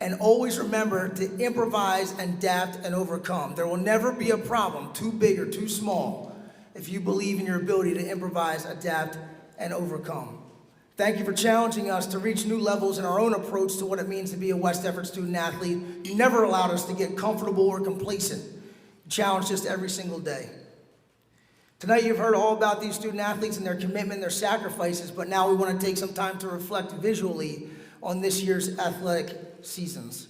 And always remember to improvise and adapt and overcome. There will never be a problem too big or too small if you believe in your ability to improvise, adapt, and overcome. Thank you for challenging us to reach new levels in our own approach to what it means to be a West Effort student athlete. You never allowed us to get comfortable or complacent. You challenged us every single day. Tonight you've heard all about these student athletes and their commitment, their sacrifices, but now we want to take some time to reflect visually on this year's athletic seasons.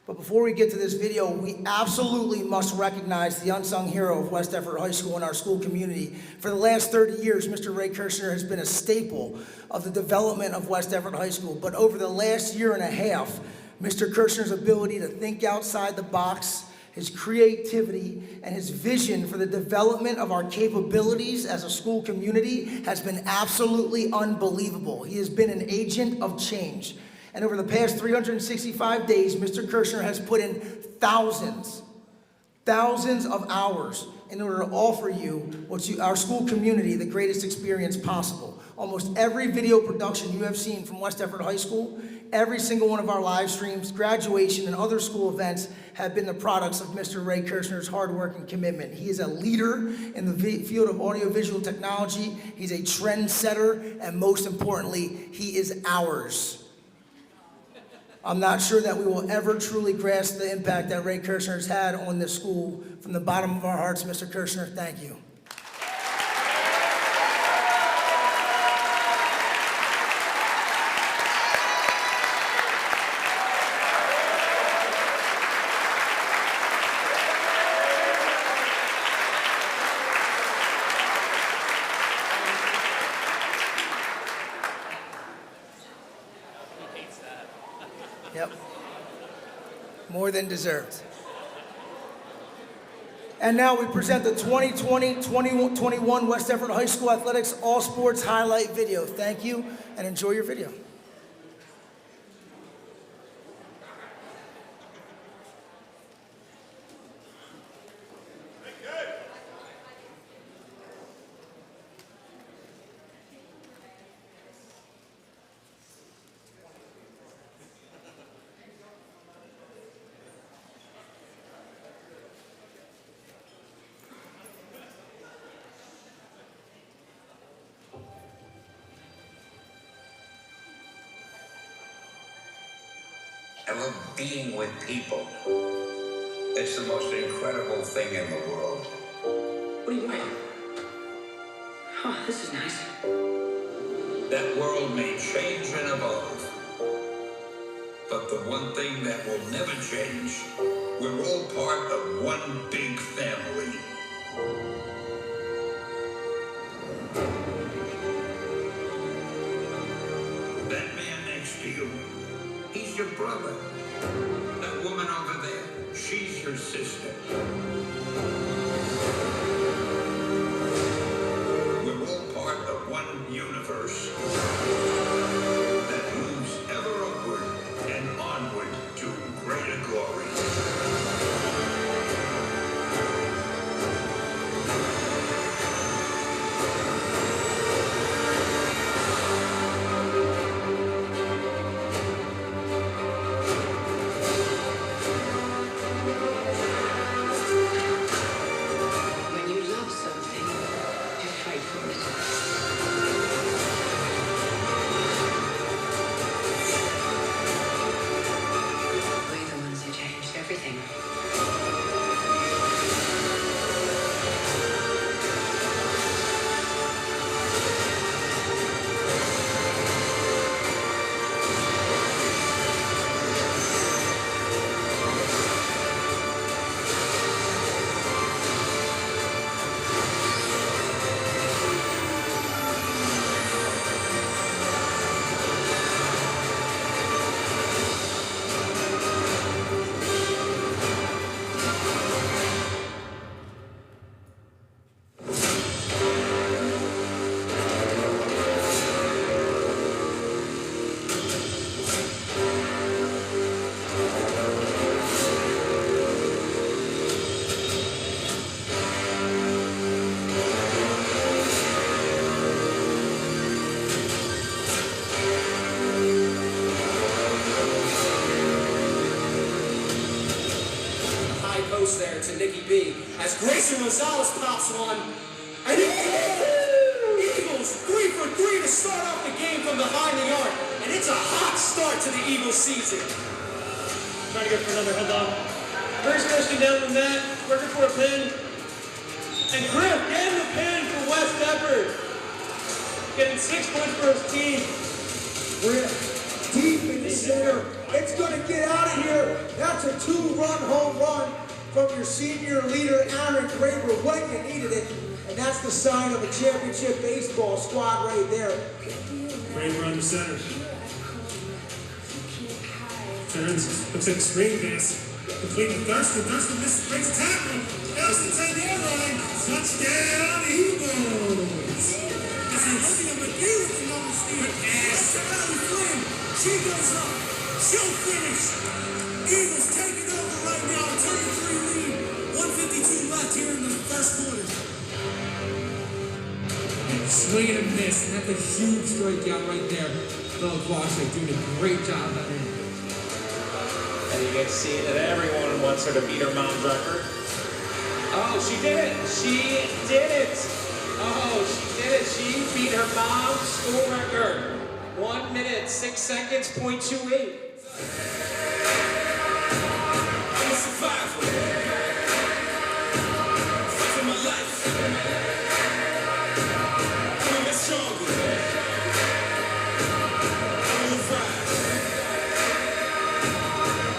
But before we get to this video, we absolutely must recognize the unsung hero of West Effort High School in our school community. For the last 30 years, Mr. Ray Kirshner has been a staple of the development of West Effort High School. But over the last year and a half, Mr. Kirshner's ability to think outside the box, his creativity, and his vision for the development of our capabilities as a school community has been absolutely unbelievable. He has been an agent of change. And over the past 365 days, Mr. Kirshner has put in thousands of hours in order to offer you, our school community, the greatest experience possible. Almost every video production you have seen from West Effort High School, every single one of our live streams, graduation, and other school events have been the products of Mr. Ray Kirshner's hard work and commitment. He is a leader in the field of audiovisual technology. He's a trendsetter, and most importantly, he is ours. I'm not sure that we will ever truly grasp the impact that Ray Kirshner has had on this school. From the bottom of our hearts, Mr. Kirshner, thank you. Yep. More than deserved. And now we present the 2020-2021 West Effort High School Athletics All Sports Highlight Video. Thank you, and enjoy your video. I love being with people. It's the most incredible thing in the world. What are you doing? Oh, this is nice. That world may change and evolve, but the one thing that will never change, we're all part of one big family. That man next to you, he's your brother. That woman over there, she's your sister. We're all part of one universe that moves ever upward and onward to greater glory. When you as Grayson Rosales pops one. And Eagles 3 for 3 to start off the game from behind the arc. And it's a hot start to the Eagles season. Trying to go for another hold on. First Christian down the mat, working for a pin. And Griff getting the pin for West Effort. Getting 6 points for his team. Griff, deep in the center. It's going to get out of here. That's a 2-run home run from your senior leader, Aaron Craver, when you needed it. And that's the sign of a championship baseball squad right there. Craver under center. Turns, looks like a screen pass. Complete to Thurston. Thurston misses, breaks tackle. Elston's on the end line. Touchdown, Eagles. This is Olivia McGee with the number steal. Pass to Allie Flynn. She goes up. She'll finish. Eagles taking over right now. 33 lead. 1:52 left here in the first quarter. Swing and a miss, and that's a huge strikeout right there. Bill Quashek doing a great job at it. And you get to see that everyone wants her to beat her mom's record. Oh, she did it! She did it! Oh, she did it! She beat her mom's school record. 1 minute, 6 seconds, .28. I'm a survivor. Fight for my life. Coming back stronger. I will rise.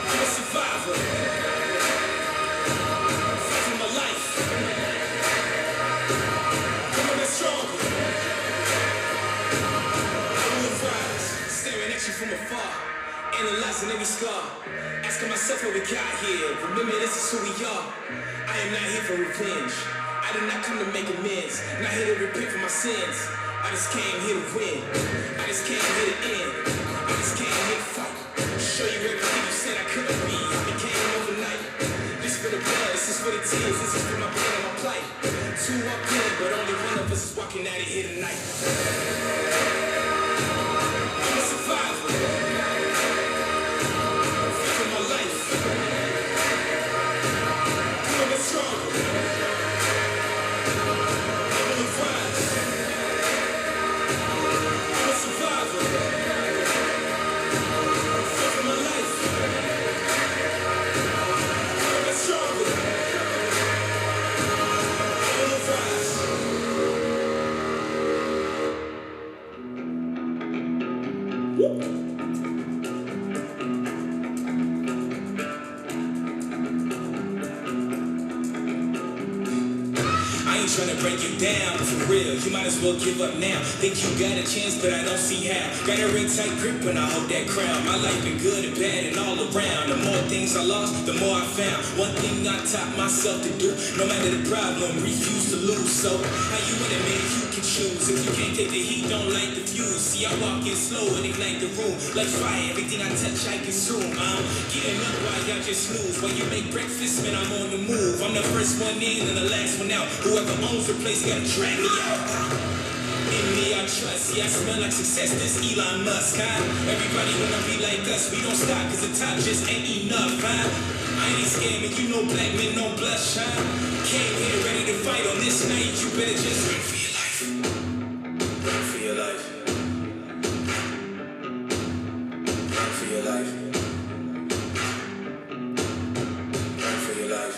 I'm a survivor. Fight for my life. Coming back stronger. I will rise. Staring at you from afar. Analyzing every scar. Asking myself how we got here. Remember, this is who we are. I am not here for revenge. I did not come to make amends. Not here to repent for my sins. I just came here to win. I just came here to end. I just came here to fight. Show you everything you said I couldn't be. I became overnight. This for the blood, this is for the tears, this is for my pain and my plight. 2 up in, but only one of us is walking out of here tonight. I'm a survivor. For my life. I'm a stronger. I'm a rise. I'm a survivor. For my life. I'm a stronger. I'm a rise. I ain't tryna break you down, for real, you might as well give up now. Think you got a chance, but I don't see how. Got a real tight grip when I hold that crown. My life been good and bad and all around. The more things I lost, the more I found. One thing I taught myself to do, no matter the problem, refuse to lose. So, how you want it, man, you can choose. If you can't take the heat, don't light the fuse. See, I walk in slow and ignite the room. Like fire, everything I touch, I consume. I'm getting up while y'all just snooze. While you make breakfast, man, I'm on the move. I'm the first one in and the last one out. Whoever owns the place gotta drag me out. In me I trust, see I smell like success, this Elon Musk, huh? Everybody wanna be like us, we don't stop cause the top just ain't enough, huh? I ain't scamming, you know black men don't blush, huh? Came here ready to fight on this night, you better just run for your life. Run for your life. Run for your life. Run for your life.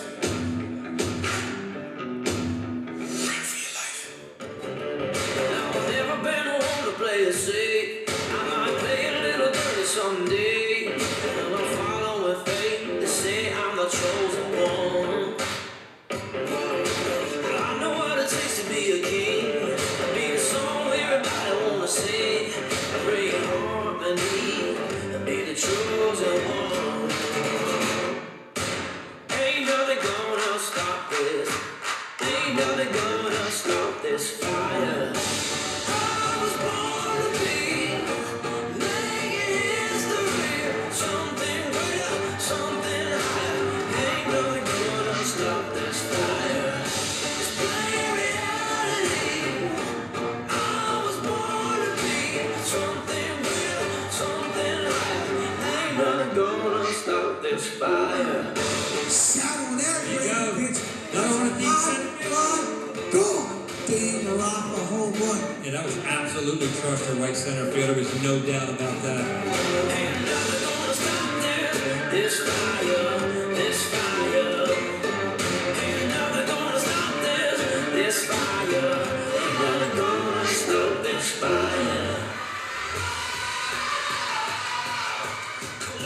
Say, I might play a little dirty someday, and I'll follow with faith. They say I'm the chosen one. I know what it takes to be a king, be the song everybody wanna sing, bring harmony, and be the chosen one. Ain't nothing gonna stop this. Ain't nothing gonna stop this fire. I was born to be making history, something greater, something higher. Ain't nothing gonna stop this fire. It's plain reality. I was born to be something greater, something higher. Ain't nothing gonna stop this fire. Shout on that, pitch. rock a home run. Yeah, that was absolutely crushed to right center field. There was no doubt about that. Ain't nothing gonna stop this fire, this fire. Ain't nothing gonna stop this fire. Ain't nothing gonna stop this fire.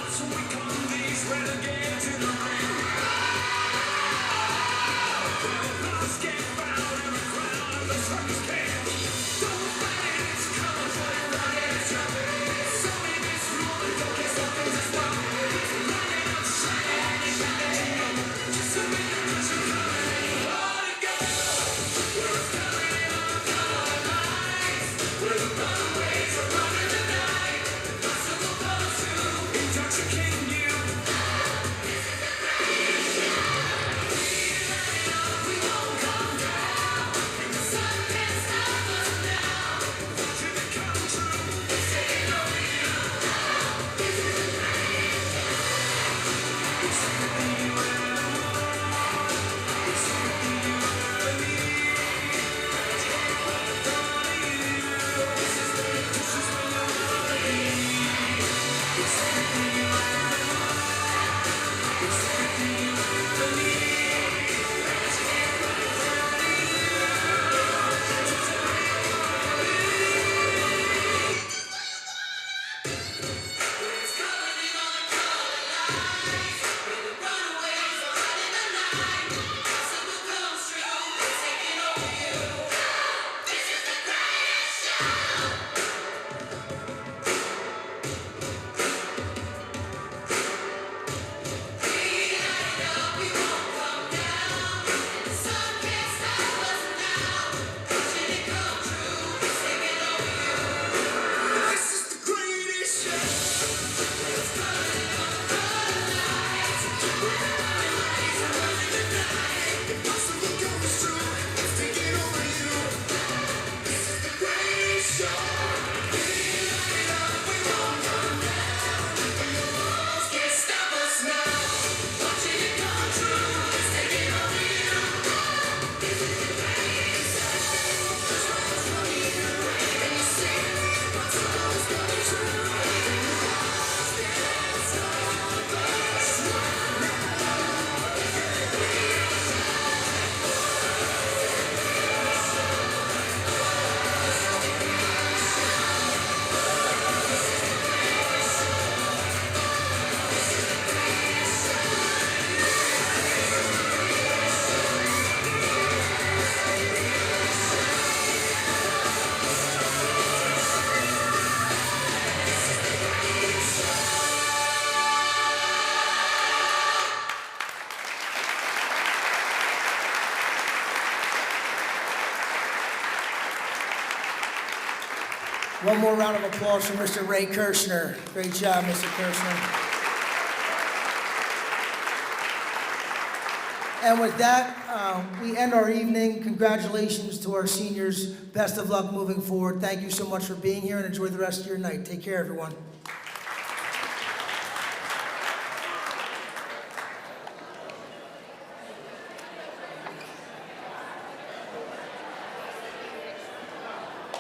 So we come these renegades in the ring. Let's get found in the crowd of the circus camp. Don't fight it, it's coming for you, run it, it's coming. So in this moment, don't get something to stop. Light it up, shine it, just a minute, cause you're coming. All together, we're coming in on the color lights. We're the runaways, we're running the night. Impossible comes true, intoxicating you. We won't come down, and the sun can't stop us now. Watching it come true, it's taking over you. This is the it's everything you ever want. It's everything you ever need. Let's get what I thought of you. This is what you wanna be. It's everything you ever want. It's everything you ever need. Let's get what I thought of you. Just a real wanna be. It's coming in on the color lights. We're the runaways, we're running the night. Impossible comes true, it's taking over you. This is the greatest show. We light it up, we won't come down. And the sun can't stop us now. Watching it come true, it's taking over you. This is the greatest show. It's coming in on the color lights. We're the runaways, we're running the night. Impossible comes true, it's taking over you. This is the greatest show. We light it up, we won't come down. And the walls can't stop us now. Watching it come true, it's taking over you. This is the greatest show. There's no one for you. And you see the impossible is coming true. And the walls can't stop us now. One more round of applause for Mr. Ray Kirshner. Great job, Mr. Kirshner. And with that, we end our evening. Congratulations to our seniors. Best of luck moving forward. Thank you so much for being here and enjoy the rest of your night. Take care, everyone.